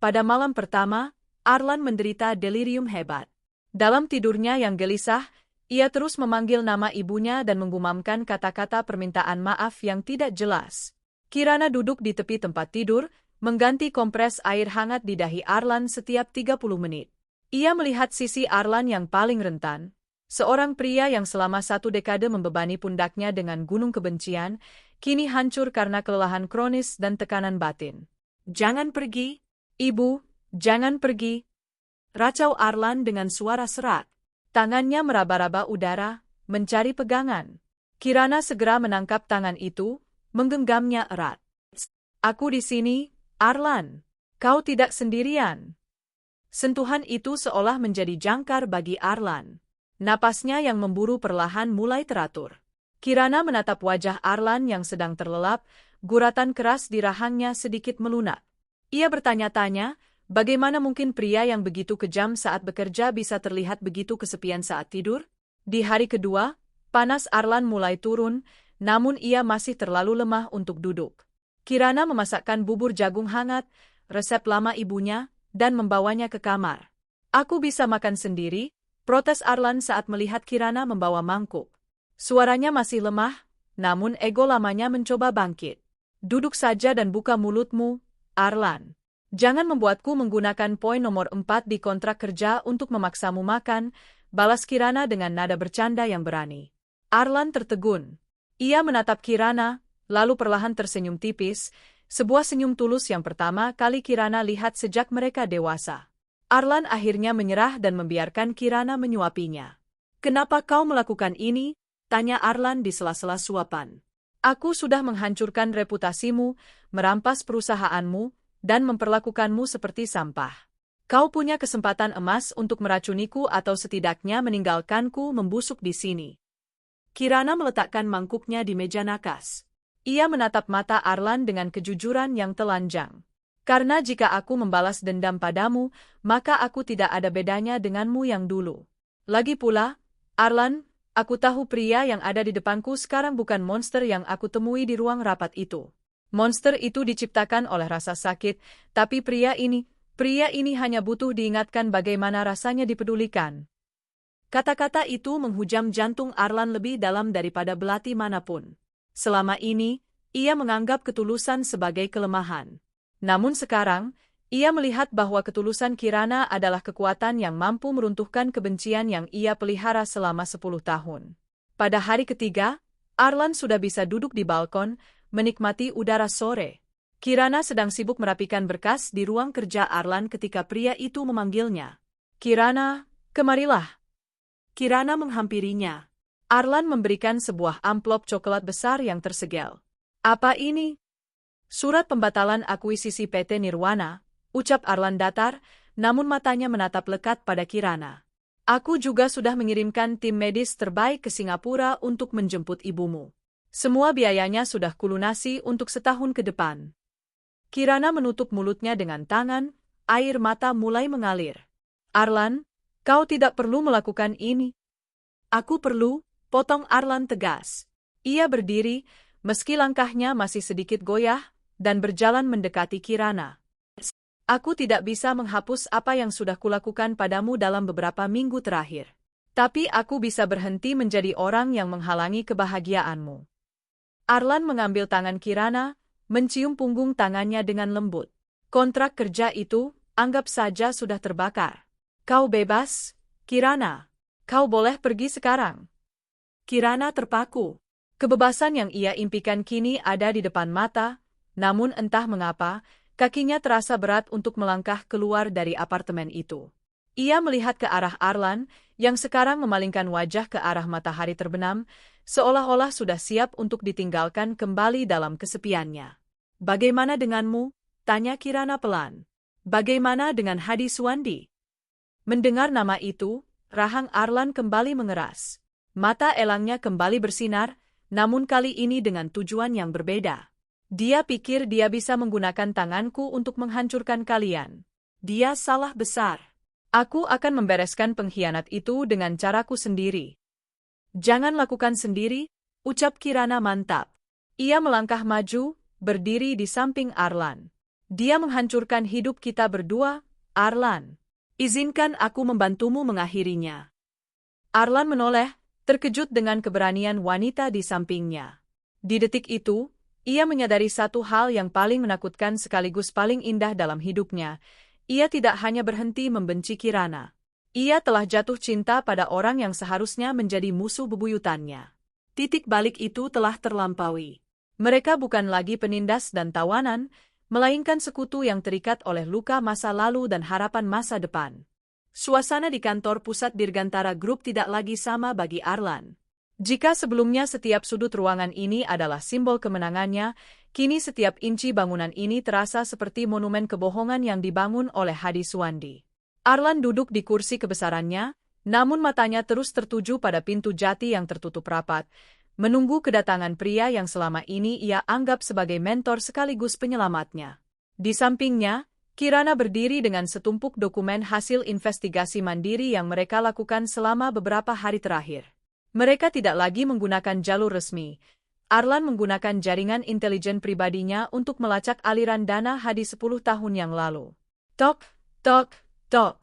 Pada malam pertama, Arlan menderita delirium hebat. Dalam tidurnya yang gelisah, ia terus memanggil nama ibunya dan menggumamkan kata-kata permintaan maaf yang tidak jelas. Kirana duduk di tepi tempat tidur, mengganti kompres air hangat di dahi Arlan setiap 30 menit. Ia melihat sisi Arlan yang paling rentan, seorang pria yang selama 1 dekade membebani pundaknya dengan gunung kebencian, kini hancur karena kelelahan kronis dan tekanan batin. Jangan pergi, Ibu, jangan pergi, racau Arlan dengan suara serak. Tangannya meraba-raba udara, mencari pegangan. Kirana segera menangkap tangan itu, menggenggamnya erat. Aku di sini, Arlan. Kau tidak sendirian. Sentuhan itu seolah menjadi jangkar bagi Arlan. Napasnya yang memburu perlahan mulai teratur. Kirana menatap wajah Arlan yang sedang terlelap, guratan keras di rahangnya sedikit melunak. Ia bertanya-tanya, bagaimana mungkin pria yang begitu kejam saat bekerja bisa terlihat begitu kesepian saat tidur? Di hari kedua, panas Arlan mulai turun, namun ia masih terlalu lemah untuk duduk. Kirana memasakkan bubur jagung hangat, resep lama ibunya, dan membawanya ke kamar. Aku bisa makan sendiri, protes Arlan saat melihat Kirana membawa mangkuk. Suaranya masih lemah, namun ego lamanya mencoba bangkit. Duduk saja dan buka mulutmu, Arlan. Jangan membuatku menggunakan poin nomor 4 di kontrak kerja untuk memaksamu makan, balas Kirana dengan nada bercanda yang berani. Arlan tertegun. Ia menatap Kirana, lalu perlahan tersenyum tipis, sebuah senyum tulus yang pertama kali Kirana lihat sejak mereka dewasa. Arlan akhirnya menyerah dan membiarkan Kirana menyuapinya. Kenapa kau melakukan ini? Tanya Arlan di sela-sela suapan. Aku sudah menghancurkan reputasimu, merampas perusahaanmu, dan memperlakukanmu seperti sampah. Kau punya kesempatan emas untuk meracuniku atau setidaknya meninggalkanku membusuk di sini. Kirana meletakkan mangkuknya di meja nakas. Ia menatap mata Arlan dengan kejujuran yang telanjang. Karena jika aku membalas dendam padamu, maka aku tidak ada bedanya denganmu yang dulu. Lagi pula, Arlan, aku tahu pria yang ada di depanku sekarang bukan monster yang aku temui di ruang rapat itu. Monster itu diciptakan oleh rasa sakit, tapi pria ini hanya butuh diingatkan bagaimana rasanya dipedulikan. Kata-kata itu menghujam jantung Arlan lebih dalam daripada belati manapun. Selama ini, ia menganggap ketulusan sebagai kelemahan. Namun sekarang, ia melihat bahwa ketulusan Kirana adalah kekuatan yang mampu meruntuhkan kebencian yang ia pelihara selama 10 tahun. Pada hari ketiga, Arlan sudah bisa duduk di balkon, menikmati udara sore. Kirana sedang sibuk merapikan berkas di ruang kerja Arlan ketika pria itu memanggilnya. Kirana, kemarilah. Kirana menghampirinya. Arlan memberikan sebuah amplop coklat besar yang tersegel. Apa ini? Surat pembatalan akuisisi PT Nirwana, ucap Arlan datar, namun matanya menatap lekat pada Kirana. Aku juga sudah mengirimkan tim medis terbaik ke Singapura untuk menjemput ibumu. Semua biayanya sudah kulunasi untuk setahun ke depan. Kirana menutup mulutnya dengan tangan, air mata mulai mengalir. Arlan, kau tidak perlu melakukan ini. Aku perlu, potong Arlan tegas. Ia berdiri, meski langkahnya masih sedikit goyah, dan berjalan mendekati Kirana. Aku tidak bisa menghapus apa yang sudah kulakukan padamu dalam beberapa minggu terakhir. Tapi aku bisa berhenti menjadi orang yang menghalangi kebahagiaanmu. Arlan mengambil tangan Kirana, mencium punggung tangannya dengan lembut. Kontrak kerja itu, anggap saja sudah terbakar. Kau bebas, Kirana. Kau boleh pergi sekarang. Kirana terpaku. Kebebasan yang ia impikan kini ada di depan mata, namun entah mengapa, kakinya terasa berat untuk melangkah keluar dari apartemen itu. Ia melihat ke arah Arlan, yang sekarang memalingkan wajah ke arah matahari terbenam, seolah-olah sudah siap untuk ditinggalkan kembali dalam kesepiannya. "Bagaimana denganmu?" tanya Kirana pelan. "Bagaimana dengan Hadi Suwandi?" Mendengar nama itu, rahang Arlan kembali mengeras. Mata elangnya kembali bersinar, namun kali ini dengan tujuan yang berbeda. Dia pikir dia bisa menggunakan tanganku untuk menghancurkan kalian. Dia salah besar. Aku akan membereskan pengkhianat itu dengan caraku sendiri. "Jangan lakukan sendiri," ucap Kirana mantap. Ia melangkah maju, berdiri di samping Arlan. "Dia menghancurkan hidup kita berdua, Arlan. Izinkan aku membantumu mengakhirinya." Arlan menoleh, terkejut dengan keberanian wanita di sampingnya. Di detik itu, ia menyadari satu hal yang paling menakutkan sekaligus paling indah dalam hidupnya. Ia tidak hanya berhenti membenci Kirana. Ia telah jatuh cinta pada orang yang seharusnya menjadi musuh bebuyutannya. Titik balik itu telah terlampaui. Mereka bukan lagi penindas dan tawanan, melainkan sekutu yang terikat oleh luka masa lalu dan harapan masa depan. Suasana di kantor pusat Dirgantara Group tidak lagi sama bagi Arlan. Jika sebelumnya setiap sudut ruangan ini adalah simbol kemenangannya, kini setiap inci bangunan ini terasa seperti monumen kebohongan yang dibangun oleh Hadi Suwandi. Arlan duduk di kursi kebesarannya, namun matanya terus tertuju pada pintu jati yang tertutup rapat, menunggu kedatangan pria yang selama ini ia anggap sebagai mentor sekaligus penyelamatnya. Di sampingnya, Kirana berdiri dengan setumpuk dokumen hasil investigasi mandiri yang mereka lakukan selama beberapa hari terakhir. Mereka tidak lagi menggunakan jalur resmi. Arlan menggunakan jaringan intelijen pribadinya untuk melacak aliran dana Hadi 10 tahun yang lalu. Tok, tok, tok.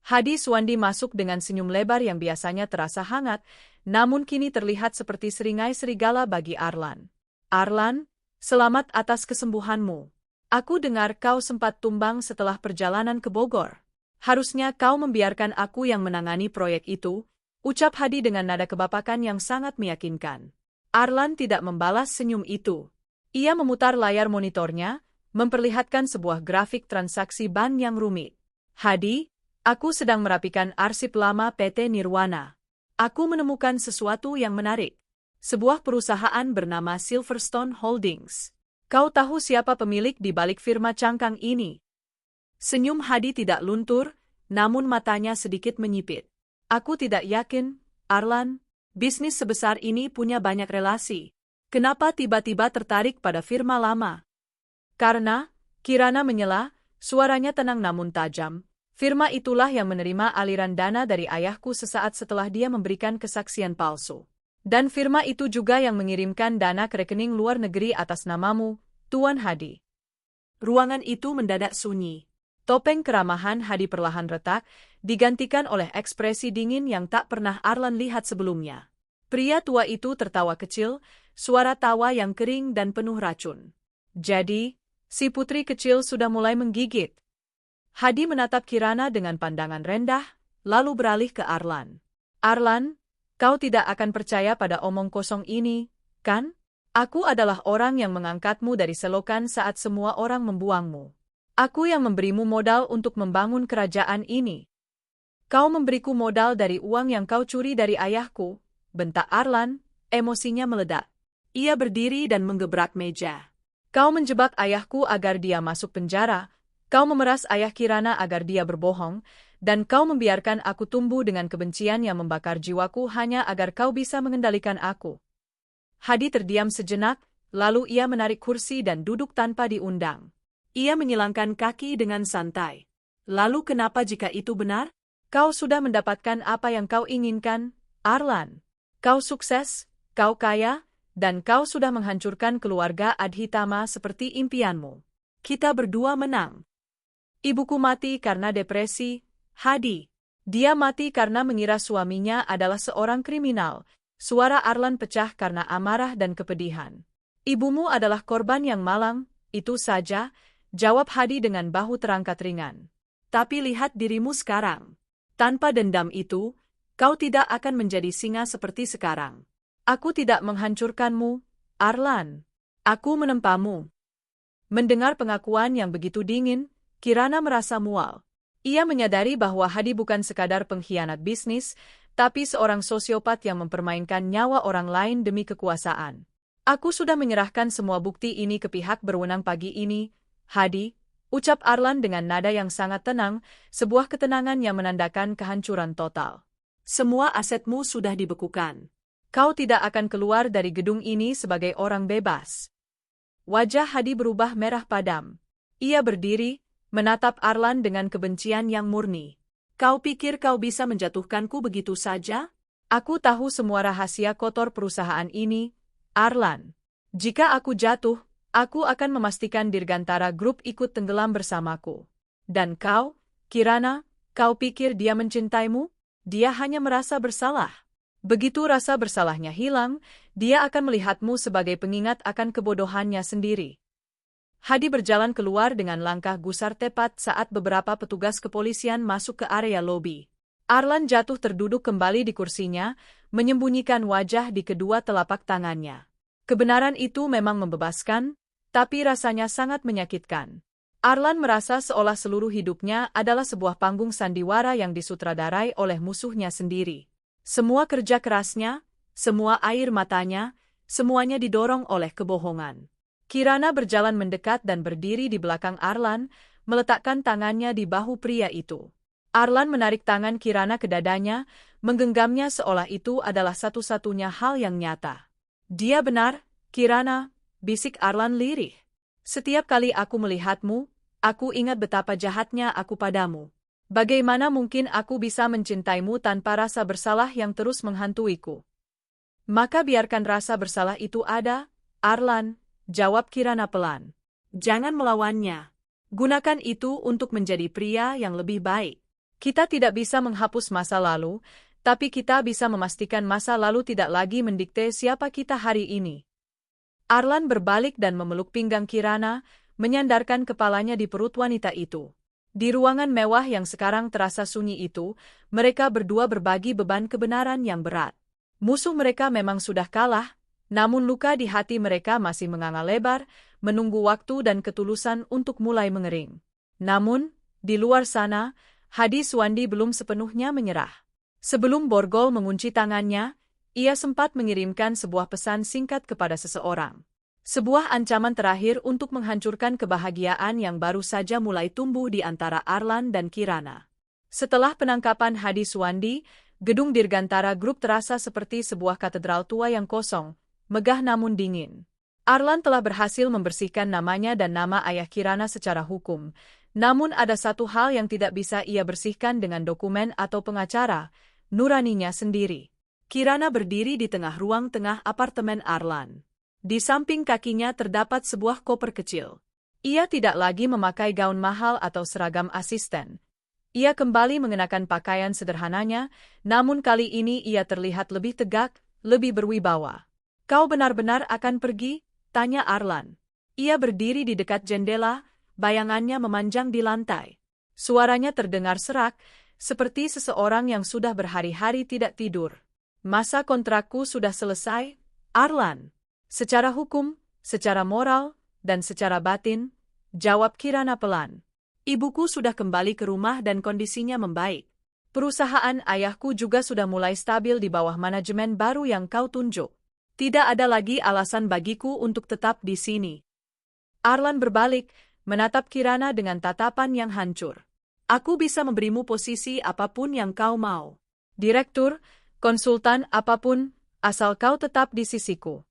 Hadi Suwandi masuk dengan senyum lebar yang biasanya terasa hangat, namun kini terlihat seperti seringai serigala bagi Arlan. "Arlan, selamat atas kesembuhanmu. Aku dengar kau sempat tumbang setelah perjalanan ke Bogor. Harusnya kau membiarkan aku yang menangani proyek itu," ucap Hadi dengan nada kebapakan yang sangat meyakinkan. Arlan tidak membalas senyum itu. Ia memutar layar monitornya, memperlihatkan sebuah grafik transaksi ban yang rumit. "Hadi, aku sedang merapikan arsip lama PT Nirwana. Aku menemukan sesuatu yang menarik. Sebuah perusahaan bernama Silverstone Holdings. Kau tahu siapa pemilik di balik firma cangkang ini?" Senyum Hadi tidak luntur, namun matanya sedikit menyipit. "Aku tidak yakin, Arlan. Bisnis sebesar ini punya banyak relasi. Kenapa tiba-tiba tertarik pada firma lama?" "Karena," Kirana menyela, suaranya tenang namun tajam, "firma itulah yang menerima aliran dana dari ayahku sesaat setelah dia memberikan kesaksian palsu. Dan firma itu juga yang mengirimkan dana ke rekening luar negeri atas namamu, Tuan Hadi." Ruangan itu mendadak sunyi. Topeng keramahan Hadi perlahan retak, digantikan oleh ekspresi dingin yang tak pernah Arlan lihat sebelumnya. Pria tua itu tertawa kecil, suara tawa yang kering dan penuh racun. "Jadi, si putri kecil sudah mulai menggigit." Hadi menatap Kirana dengan pandangan rendah, lalu beralih ke Arlan. "Arlan, kau tidak akan percaya pada omong kosong ini, kan? Aku adalah orang yang mengangkatmu dari selokan saat semua orang membuangmu. Aku yang memberimu modal untuk membangun kerajaan ini." "Kau memberiku modal dari uang yang kau curi dari ayahku," bentak Arlan, emosinya meledak. Ia berdiri dan menggebrak meja. "Kau menjebak ayahku agar dia masuk penjara, kau memeras ayah Kirana agar dia berbohong, dan kau membiarkan aku tumbuh dengan kebencian yang membakar jiwaku hanya agar kau bisa mengendalikan aku." Hadi terdiam sejenak, lalu ia menarik kursi dan duduk tanpa diundang. Ia menyilangkan kaki dengan santai. "Lalu kenapa jika itu benar? Kau sudah mendapatkan apa yang kau inginkan, Arlan. Kau sukses, kau kaya, dan kau sudah menghancurkan keluarga Adhitama seperti impianmu. Kita berdua menang." "Ibuku mati karena depresi, Hadi. Dia mati karena mengira suaminya adalah seorang kriminal." Suara Arlan pecah karena amarah dan kepedihan. "Ibumu adalah korban yang malang, itu saja," jawab Hadi dengan bahu terangkat ringan. "Tapi lihat dirimu sekarang. Tanpa dendam itu, kau tidak akan menjadi singa seperti sekarang." Aku tidak menghancurkanmu, Arlan. Aku menempamu. Mendengar pengakuan yang begitu dingin, Kirana merasa mual. Ia menyadari bahwa Hadi bukan sekadar pengkhianat bisnis, tapi seorang sosiopat yang mempermainkan nyawa orang lain demi kekuasaan. Aku sudah menyerahkan semua bukti ini ke pihak berwenang pagi ini, Hadi, ucap Arlan dengan nada yang sangat tenang, sebuah ketenangan yang menandakan kehancuran total. Semua asetmu sudah dibekukan. Kau tidak akan keluar dari gedung ini sebagai orang bebas. Wajah Hadi berubah merah padam. Ia berdiri, menatap Arlan dengan kebencian yang murni. Kau pikir kau bisa menjatuhkanku begitu saja? Aku tahu semua rahasia kotor perusahaan ini, Arlan. Jika aku jatuh, aku akan memastikan Dirgantara Group ikut tenggelam bersamaku. Dan kau, Kirana, kau pikir dia mencintaimu? Dia hanya merasa bersalah. Begitu rasa bersalahnya hilang, dia akan melihatmu sebagai pengingat akan kebodohannya sendiri. Hadi berjalan keluar dengan langkah gusar tepat saat beberapa petugas kepolisian masuk ke area lobi. Arlan jatuh terduduk kembali di kursinya, menyembunyikan wajah di kedua telapak tangannya. Kebenaran itu memang membebaskan, tapi rasanya sangat menyakitkan. Arlan merasa seolah seluruh hidupnya adalah sebuah panggung sandiwara yang disutradarai oleh musuhnya sendiri. Semua kerja kerasnya, semua air matanya, semuanya didorong oleh kebohongan. Kirana berjalan mendekat dan berdiri di belakang Arlan, meletakkan tangannya di bahu pria itu. Arlan menarik tangan Kirana ke dadanya, menggenggamnya seolah itu adalah satu-satunya hal yang nyata. Dia benar, Kirana, bisik Arlan lirih. Setiap kali aku melihatmu, aku ingat betapa jahatnya aku padamu. Bagaimana mungkin aku bisa mencintaimu tanpa rasa bersalah yang terus menghantuiku? Maka biarkan rasa bersalah itu ada, Arlan, jawab Kirana pelan. Jangan melawannya. Gunakan itu untuk menjadi pria yang lebih baik. Kita tidak bisa menghapus masa lalu, tapi kita bisa memastikan masa lalu tidak lagi mendikte siapa kita hari ini. Arlan berbalik dan memeluk pinggang Kirana, menyandarkan kepalanya di perut wanita itu. Di ruangan mewah yang sekarang terasa sunyi itu, mereka berdua berbagi beban kebenaran yang berat. Musuh mereka memang sudah kalah, namun luka di hati mereka masih menganga lebar, menunggu waktu dan ketulusan untuk mulai mengering. Namun, di luar sana, Hadi Suwandi belum sepenuhnya menyerah. Sebelum Borgol mengunci tangannya, ia sempat mengirimkan sebuah pesan singkat kepada seseorang. Sebuah ancaman terakhir untuk menghancurkan kebahagiaan yang baru saja mulai tumbuh di antara Arlan dan Kirana. Setelah penangkapan Hadi Suwandi, gedung Dirgantara Group terasa seperti sebuah katedral tua yang kosong, megah namun dingin. Arlan telah berhasil membersihkan namanya dan nama ayah Kirana secara hukum, namun ada satu hal yang tidak bisa ia bersihkan dengan dokumen atau pengacara, nuraninya sendiri. Kirana berdiri di tengah ruang tengah apartemen Arlan. Di samping kakinya terdapat sebuah koper kecil. Ia tidak lagi memakai gaun mahal atau seragam asisten. Ia kembali mengenakan pakaian sederhananya, namun kali ini ia terlihat lebih tegak, lebih berwibawa. Kau benar-benar akan pergi? Tanya Arlan. Ia berdiri di dekat jendela, bayangannya memanjang di lantai. Suaranya terdengar serak, seperti seseorang yang sudah berhari-hari tidak tidur. Masa kontrakku sudah selesai, Arlan. Secara hukum, secara moral, dan secara batin, jawab Kirana pelan. Ibuku sudah kembali ke rumah dan kondisinya membaik. Perusahaan ayahku juga sudah mulai stabil di bawah manajemen baru yang kau tunjuk. Tidak ada lagi alasan bagiku untuk tetap di sini. Arlan berbalik, menatap Kirana dengan tatapan yang hancur. Aku bisa memberimu posisi apapun yang kau mau. Direktur, konsultan apapun, asal kau tetap di sisiku.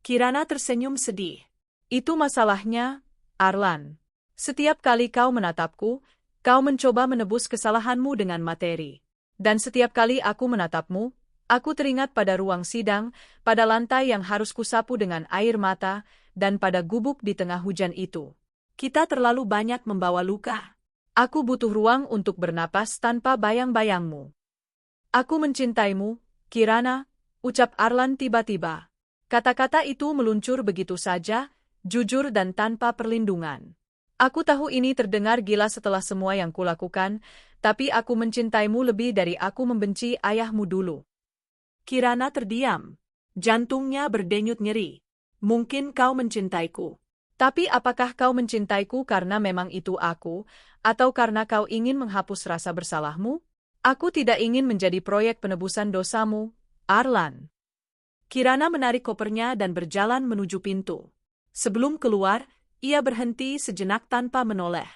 Kirana tersenyum sedih. Itu masalahnya, Arlan. Setiap kali kau menatapku, kau mencoba menebus kesalahanmu dengan materi. Dan setiap kali aku menatapmu, aku teringat pada ruang sidang, pada lantai yang harus kusapu dengan air mata, dan pada gubuk di tengah hujan itu. Kita terlalu banyak membawa luka. Aku butuh ruang untuk bernapas tanpa bayang-bayangmu. Aku mencintaimu, Kirana, ucap Arlan tiba-tiba. Kata-kata itu meluncur begitu saja, jujur dan tanpa perlindungan. Aku tahu ini terdengar gila setelah semua yang kulakukan, tapi aku mencintaimu lebih dari aku membenci ayahmu dulu. Kirana terdiam. Jantungnya berdenyut nyeri. Mungkin kau mencintaiku. Tapi apakah kau mencintaiku karena memang itu aku, atau karena kau ingin menghapus rasa bersalahmu? Aku tidak ingin menjadi proyek penebusan dosamu, Arlan. Kirana menarik kopernya dan berjalan menuju pintu. Sebelum keluar, ia berhenti sejenak tanpa menoleh.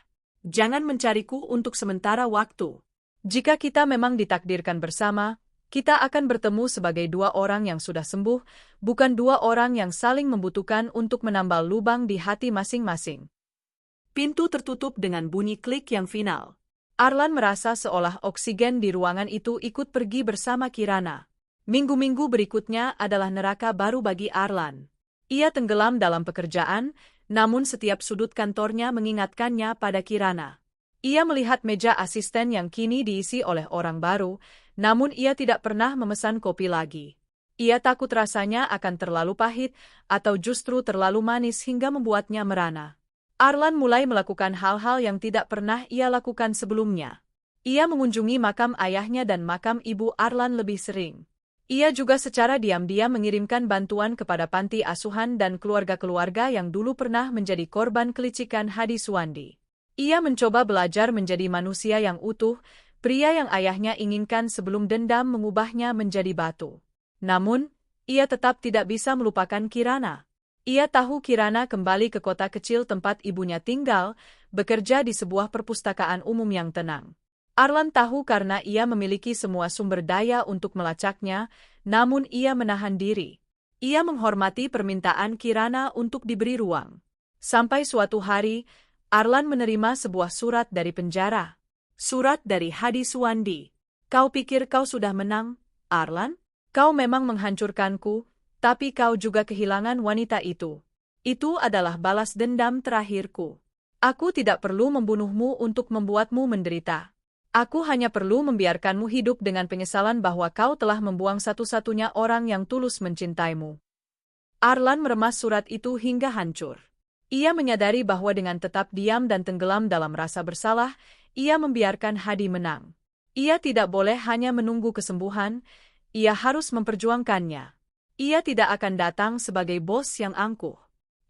Jangan mencariku untuk sementara waktu. Jika kita memang ditakdirkan bersama, kita akan bertemu sebagai dua orang yang sudah sembuh, bukan dua orang yang saling membutuhkan untuk menambal lubang di hati masing-masing. Pintu tertutup dengan bunyi klik yang final. Arlan merasa seolah oksigen di ruangan itu ikut pergi bersama Kirana. Minggu-minggu berikutnya adalah neraka baru bagi Arlan. Ia tenggelam dalam pekerjaan, namun setiap sudut kantornya mengingatkannya pada Kirana. Ia melihat meja asisten yang kini diisi oleh orang baru, namun ia tidak pernah memesan kopi lagi. Ia takut rasanya akan terlalu pahit atau justru terlalu manis hingga membuatnya merana. Arlan mulai melakukan hal-hal yang tidak pernah ia lakukan sebelumnya. Ia mengunjungi makam ayahnya dan makam ibu Arlan lebih sering. Ia juga secara diam-diam mengirimkan bantuan kepada panti asuhan dan keluarga-keluarga yang dulu pernah menjadi korban kelicikan Hadi Suwandi. Ia mencoba belajar menjadi manusia yang utuh, pria yang ayahnya inginkan sebelum dendam mengubahnya menjadi batu. Namun, ia tetap tidak bisa melupakan Kirana. Ia tahu Kirana kembali ke kota kecil tempat ibunya tinggal, bekerja di sebuah perpustakaan umum yang tenang. Arlan tahu karena ia memiliki semua sumber daya untuk melacaknya, namun ia menahan diri. Ia menghormati permintaan Kirana untuk diberi ruang. Sampai suatu hari, Arlan menerima sebuah surat dari penjara. Surat dari Hadi Suwandi. Kau pikir kau sudah menang, Arlan? Kau memang menghancurkanku, tapi kau juga kehilangan wanita itu. Itu adalah balas dendam terakhirku. Aku tidak perlu membunuhmu untuk membuatmu menderita. Aku hanya perlu membiarkanmu hidup dengan penyesalan bahwa kau telah membuang satu-satunya orang yang tulus mencintaimu. Arlan meremas surat itu hingga hancur. Ia menyadari bahwa dengan tetap diam dan tenggelam dalam rasa bersalah, ia membiarkan Hadi menang. Ia tidak boleh hanya menunggu kesembuhan, ia harus memperjuangkannya. Ia tidak akan datang sebagai bos yang angkuh.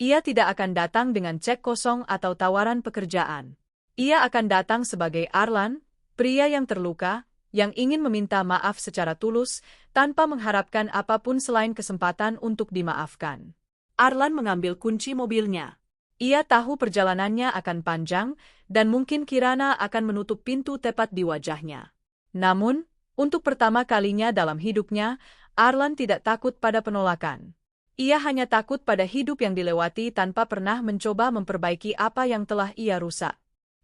Ia tidak akan datang dengan cek kosong atau tawaran pekerjaan. Ia akan datang sebagai Arlan, pria yang terluka, yang ingin meminta maaf secara tulus, tanpa mengharapkan apapun selain kesempatan untuk dimaafkan. Arlan mengambil kunci mobilnya. Ia tahu perjalanannya akan panjang, dan mungkin Kirana akan menutup pintu tepat di wajahnya. Namun, untuk pertama kalinya dalam hidupnya, Arlan tidak takut pada penolakan. Ia hanya takut pada hidup yang dilewati tanpa pernah mencoba memperbaiki apa yang telah ia rusak.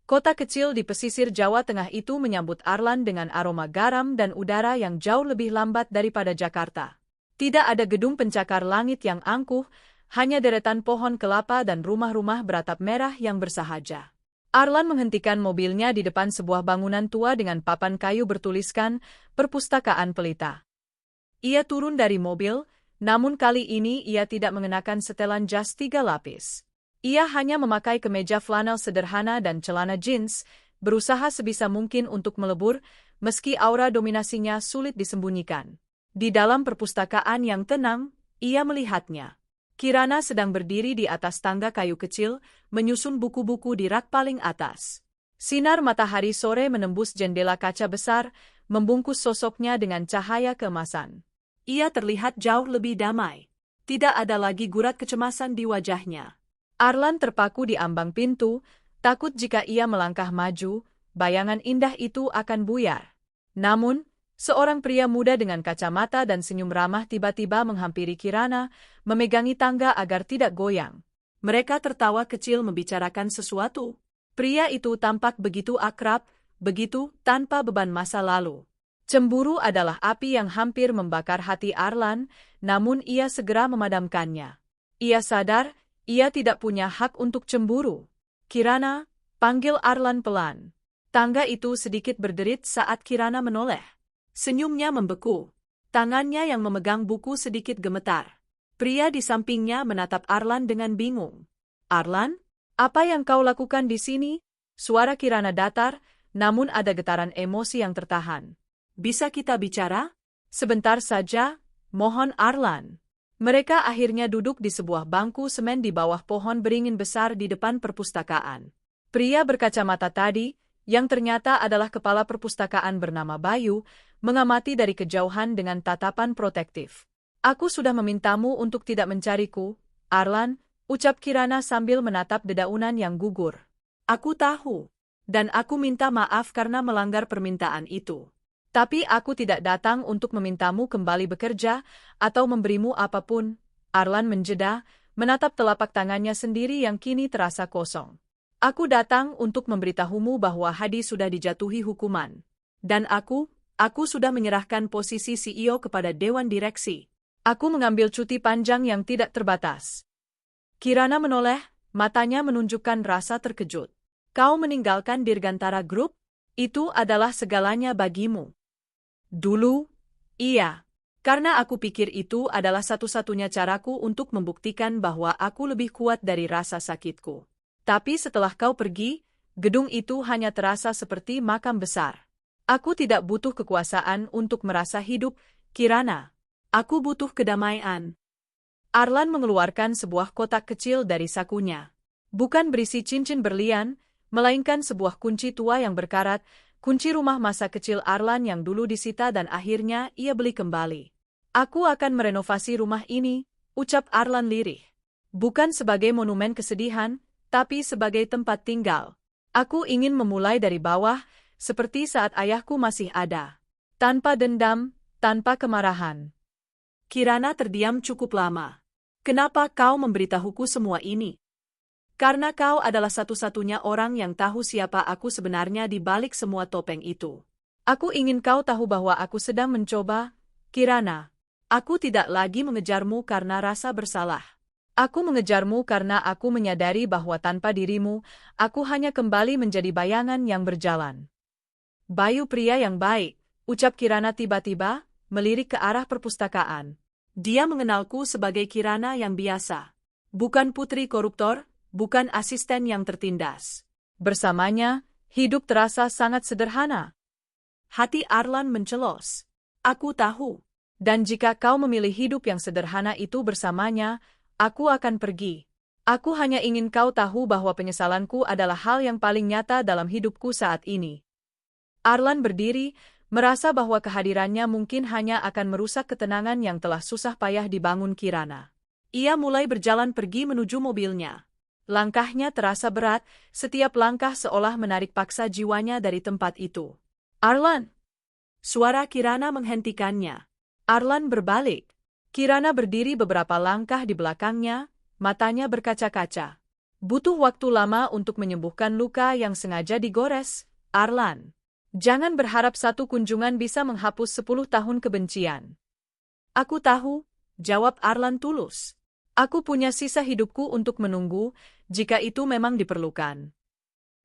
Kota kecil di pesisir Jawa Tengah itu menyambut Arlan dengan aroma garam dan udara yang jauh lebih lambat daripada Jakarta. Tidak ada gedung pencakar langit yang angkuh, hanya deretan pohon kelapa dan rumah-rumah beratap merah yang bersahaja. Arlan menghentikan mobilnya di depan sebuah bangunan tua dengan papan kayu bertuliskan, Perpustakaan Pelita. Ia turun dari mobil, namun kali ini ia tidak mengenakan setelan jas 3 lapis. Ia hanya memakai kemeja flanel sederhana dan celana jeans, berusaha sebisa mungkin untuk melebur, meski aura dominasinya sulit disembunyikan. Di dalam perpustakaan yang tenang, ia melihatnya. Kirana sedang berdiri di atas tangga kayu kecil, menyusun buku-buku di rak paling atas. Sinar matahari sore menembus jendela kaca besar, membungkus sosoknya dengan cahaya keemasan. Ia terlihat jauh lebih damai. Tidak ada lagi gurat kecemasan di wajahnya. Arlan terpaku di ambang pintu, takut jika ia melangkah maju, bayangan indah itu akan buyar. Namun, seorang pria muda dengan kacamata dan senyum ramah tiba-tiba menghampiri Kirana, memegangi tangga agar tidak goyang. Mereka tertawa kecil membicarakan sesuatu. Pria itu tampak begitu akrab, begitu tanpa beban masa lalu. Cemburu adalah api yang hampir membakar hati Arlan, namun ia segera memadamkannya. Ia sadar, ia tidak punya hak untuk cemburu. Kirana, panggil Arlan pelan. Tangga itu sedikit berderit saat Kirana menoleh. Senyumnya membeku. Tangannya yang memegang buku sedikit gemetar. Pria di sampingnya menatap Arlan dengan bingung. Arlan, apa yang kau lakukan di sini? Suara Kirana datar, namun ada getaran emosi yang tertahan. Bisa kita bicara? Sebentar saja, mohon Arlan. Mereka akhirnya duduk di sebuah bangku semen di bawah pohon beringin besar di depan perpustakaan. Pria berkacamata tadi, yang ternyata adalah kepala perpustakaan bernama Bayu, mengamati dari kejauhan dengan tatapan protektif. Aku sudah memintamu untuk tidak mencariku, Arlan, ucap Kirana sambil menatap dedaunan yang gugur. Aku tahu. Dan aku minta maaf karena melanggar permintaan itu. Tapi aku tidak datang untuk memintamu kembali bekerja atau memberimu apapun. Arlan menjeda, menatap telapak tangannya sendiri yang kini terasa kosong. Aku datang untuk memberitahumu bahwa Hadi sudah dijatuhi hukuman. Dan aku sudah menyerahkan posisi CEO kepada Dewan Direksi. Aku mengambil cuti panjang yang tidak terbatas. Kirana menoleh, matanya menunjukkan rasa terkejut. Kau meninggalkan Dirgantara Group? Itu adalah segalanya bagimu. Dulu, iya. Karena aku pikir itu adalah satu-satunya caraku untuk membuktikan bahwa aku lebih kuat dari rasa sakitku. Tapi setelah kau pergi, gedung itu hanya terasa seperti makam besar. Aku tidak butuh kekuasaan untuk merasa hidup, Kirana. Aku butuh kedamaian. Arlan mengeluarkan sebuah kotak kecil dari sakunya. Bukan berisi cincin berlian, melainkan sebuah kunci tua yang berkarat, kunci rumah masa kecil Arlan yang dulu disita dan akhirnya ia beli kembali. Aku akan merenovasi rumah ini, ucap Arlan lirih. Bukan sebagai monumen kesedihan, tapi sebagai tempat tinggal. Aku ingin memulai dari bawah, seperti saat ayahku masih ada. Tanpa dendam, tanpa kemarahan. Kirana terdiam cukup lama. Kenapa kau memberitahuku semua ini? Karena kau adalah satu-satunya orang yang tahu siapa aku sebenarnya di balik semua topeng itu. Aku ingin kau tahu bahwa aku sedang mencoba, Kirana. Aku tidak lagi mengejarmu karena rasa bersalah. Aku mengejarmu karena aku menyadari bahwa tanpa dirimu, aku hanya kembali menjadi bayangan yang berjalan. Bayu pria yang baik, ucap Kirana tiba-tiba, melirik ke arah perpustakaan. Dia mengenalku sebagai Kirana yang biasa. Bukan putri koruptor, bukan asisten yang tertindas. Bersamanya, hidup terasa sangat sederhana. Hati Arlan mencelos. Aku tahu. Dan jika kau memilih hidup yang sederhana itu bersamanya, aku akan pergi. Aku hanya ingin kau tahu bahwa penyesalanku adalah hal yang paling nyata dalam hidupku saat ini. Arlan berdiri, merasa bahwa kehadirannya mungkin hanya akan merusak ketenangan yang telah susah payah dibangun Kirana. Ia mulai berjalan pergi menuju mobilnya. Langkahnya terasa berat, setiap langkah seolah menarik paksa jiwanya dari tempat itu. Arlan! Suara Kirana menghentikannya. Arlan berbalik. Kirana berdiri beberapa langkah di belakangnya, matanya berkaca-kaca. Butuh waktu lama untuk menyembuhkan luka yang sengaja digores, Arlan. Jangan berharap satu kunjungan bisa menghapus 10 tahun kebencian. Aku tahu, jawab Arlan tulus. Aku punya sisa hidupku untuk menunggu, jika itu memang diperlukan.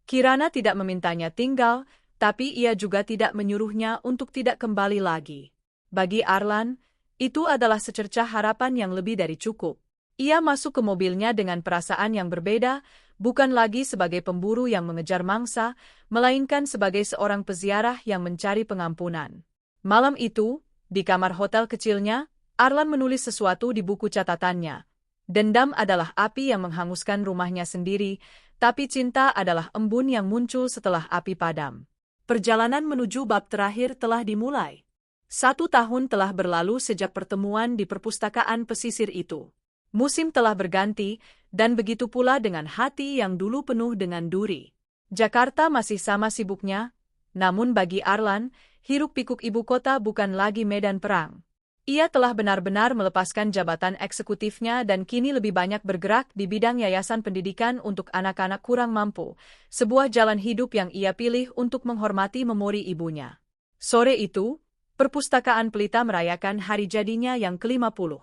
Kirana tidak memintanya tinggal, tapi ia juga tidak menyuruhnya untuk tidak kembali lagi. Bagi Arlan, itu adalah secercah harapan yang lebih dari cukup. Ia masuk ke mobilnya dengan perasaan yang berbeda, bukan lagi sebagai pemburu yang mengejar mangsa, melainkan sebagai seorang peziarah yang mencari pengampunan. Malam itu, di kamar hotel kecilnya, Arlan menulis sesuatu di buku catatannya. Dendam adalah api yang menghanguskan rumahnya sendiri, tapi cinta adalah embun yang muncul setelah api padam. Perjalanan menuju bab terakhir telah dimulai. 1 tahun telah berlalu sejak pertemuan di perpustakaan pesisir itu. Musim telah berganti, dan begitu pula dengan hati yang dulu penuh dengan duri. Jakarta masih sama sibuknya, namun bagi Arlan, hiruk-pikuk ibu kota bukan lagi medan perang. Ia telah benar-benar melepaskan jabatan eksekutifnya dan kini lebih banyak bergerak di bidang yayasan pendidikan untuk anak-anak kurang mampu, sebuah jalan hidup yang ia pilih untuk menghormati memori ibunya. Sore itu, Perpustakaan Pelita merayakan hari jadinya yang ke-50.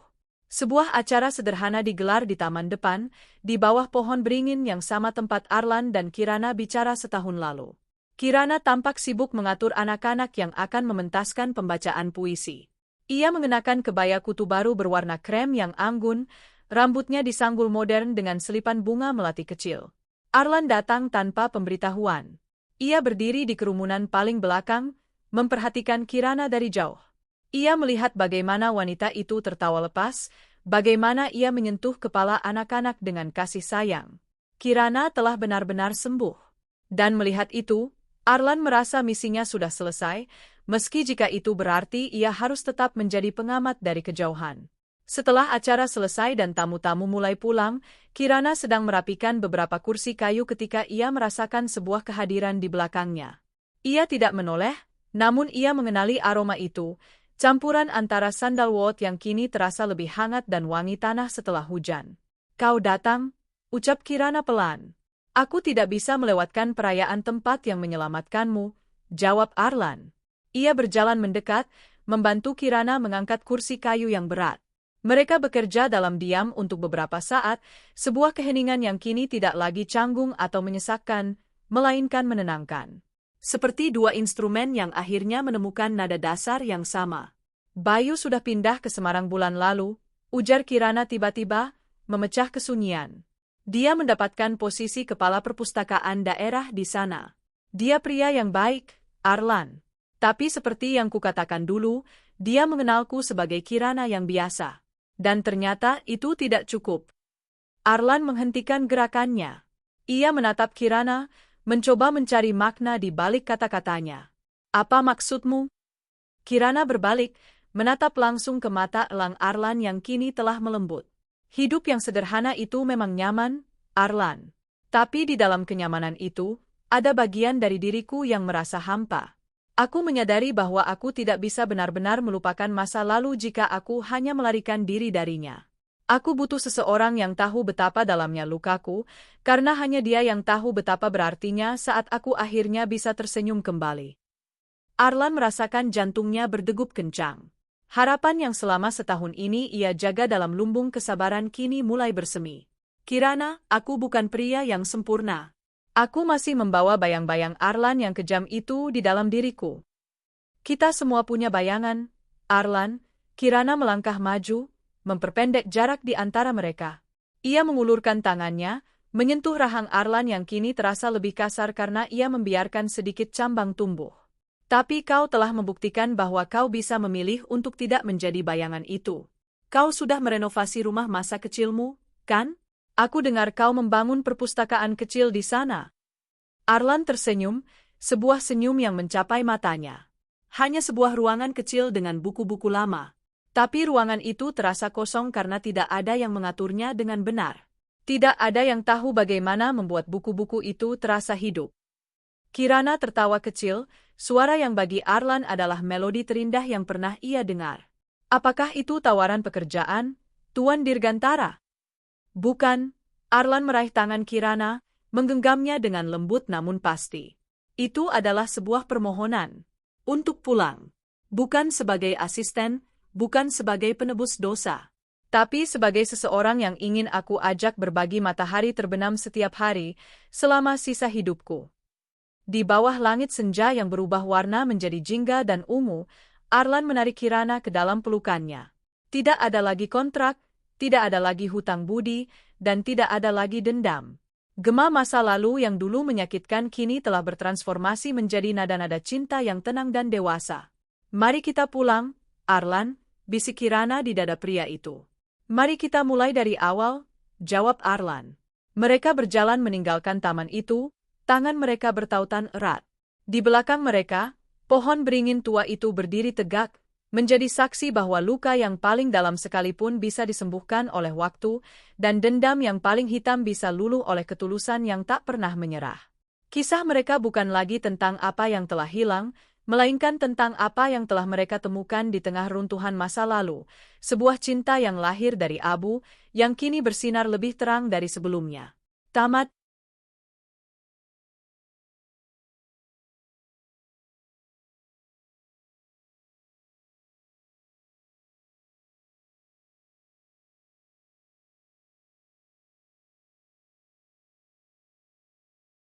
Sebuah acara sederhana digelar di taman depan, di bawah pohon beringin yang sama tempat Arlan dan Kirana bicara setahun lalu. Kirana tampak sibuk mengatur anak-anak yang akan mementaskan pembacaan puisi. Ia mengenakan kebaya kutu baru berwarna krem yang anggun, rambutnya disanggul modern dengan selipan bunga melati kecil. Arlan datang tanpa pemberitahuan. Ia berdiri di kerumunan paling belakang, memperhatikan Kirana dari jauh. Ia melihat bagaimana wanita itu tertawa lepas, Bagaimana ia menyentuh kepala anak-anak dengan kasih sayang. Kirana telah benar-benar sembuh. Dan melihat itu, Arlan merasa misinya sudah selesai, meski jika itu berarti ia harus tetap menjadi pengamat dari kejauhan. Setelah acara selesai dan tamu-tamu mulai pulang, Kirana sedang merapikan beberapa kursi kayu ketika ia merasakan sebuah kehadiran di belakangnya. Ia tidak menoleh, namun ia mengenali aroma itu, campuran antara sandalwood yang kini terasa lebih hangat dan wangi tanah setelah hujan. "Kau datang?" ucap Kirana pelan. "Aku tidak bisa melewatkan perayaan tempat yang menyelamatkanmu," jawab Arlan. Ia berjalan mendekat, membantu Kirana mengangkat kursi kayu yang berat. Mereka bekerja dalam diam untuk beberapa saat, sebuah keheningan yang kini tidak lagi canggung atau menyesakkan, melainkan menenangkan. Seperti dua instrumen yang akhirnya menemukan nada dasar yang sama. "Bayu sudah pindah ke Semarang bulan lalu," ujar Kirana tiba-tiba, memecah kesunyian. "Dia mendapatkan posisi kepala perpustakaan daerah di sana. Dia pria yang baik, Arlan. Tapi seperti yang kukatakan dulu, dia mengenalku sebagai Kirana yang biasa. Dan ternyata itu tidak cukup." Arlan menghentikan gerakannya. Ia menatap Kirana, mencoba mencari makna di balik kata-katanya. "Apa maksudmu?" Kirana berbalik, menatap langsung ke mata elang Arlan yang kini telah melembut. "Hidup yang sederhana itu memang nyaman, Arlan. Tapi di dalam kenyamanan itu, ada bagian dari diriku yang merasa hampa. Aku menyadari bahwa aku tidak bisa benar-benar melupakan masa lalu jika aku hanya melarikan diri darinya. Aku butuh seseorang yang tahu betapa dalamnya lukaku, karena hanya dia yang tahu betapa berartinya saat aku akhirnya bisa tersenyum kembali." Arlan merasakan jantungnya berdegup kencang. Harapan yang selama setahun ini ia jaga dalam lumbung kesabaran kini mulai bersemi. "Kirana, aku bukan pria yang sempurna. Aku masih membawa bayang-bayang Arlan yang kejam itu di dalam diriku." "Kita semua punya bayangan, Arlan." Kirana melangkah maju, memperpendek jarak di antara mereka. Ia mengulurkan tangannya, menyentuh rahang Arlan yang kini terasa lebih kasar karena ia membiarkan sedikit cambang tumbuh. "Tapi kau telah membuktikan bahwa kau bisa memilih untuk tidak menjadi bayangan itu. Kau sudah merenovasi rumah masa kecilmu, kan? Aku dengar kau membangun perpustakaan kecil di sana." Arlan tersenyum, sebuah senyum yang mencapai matanya. Hanya sebuah ruangan kecil dengan buku-buku lama. Tapi ruangan itu terasa kosong karena tidak ada yang mengaturnya dengan benar. Tidak ada yang tahu bagaimana membuat buku-buku itu terasa hidup. Kirana tertawa kecil, suara yang bagi Arlan adalah melodi terindah yang pernah ia dengar. "Apakah itu tawaran pekerjaan, Tuan Dirgantara?" "Bukan." Arlan meraih tangan Kirana, menggenggamnya dengan lembut namun pasti. "Itu adalah sebuah permohonan. Untuk pulang. Bukan sebagai asisten, bukan sebagai penebus dosa. Tapi sebagai seseorang yang ingin aku ajak berbagi matahari terbenam setiap hari, selama sisa hidupku." Di bawah langit senja yang berubah warna menjadi jingga dan ungu, Arlan menarik Kirana ke dalam pelukannya. Tidak ada lagi kontrak, tidak ada lagi hutang budi, dan tidak ada lagi dendam. Gema masa lalu yang dulu menyakitkan kini telah bertransformasi menjadi nada-nada cinta yang tenang dan dewasa. "Mari kita pulang, Arlan," bisik Kirana di dada pria itu. "Mari kita mulai dari awal," jawab Arlan. Mereka berjalan meninggalkan taman itu, tangan mereka bertautan erat. Di belakang mereka, pohon beringin tua itu berdiri tegak, menjadi saksi bahwa luka yang paling dalam sekalipun bisa disembuhkan oleh waktu, dan dendam yang paling hitam bisa luluh oleh ketulusan yang tak pernah menyerah. Kisah mereka bukan lagi tentang apa yang telah hilang, melainkan tentang apa yang telah mereka temukan di tengah runtuhan masa lalu, sebuah cinta yang lahir dari abu, yang kini bersinar lebih terang dari sebelumnya. Tamat.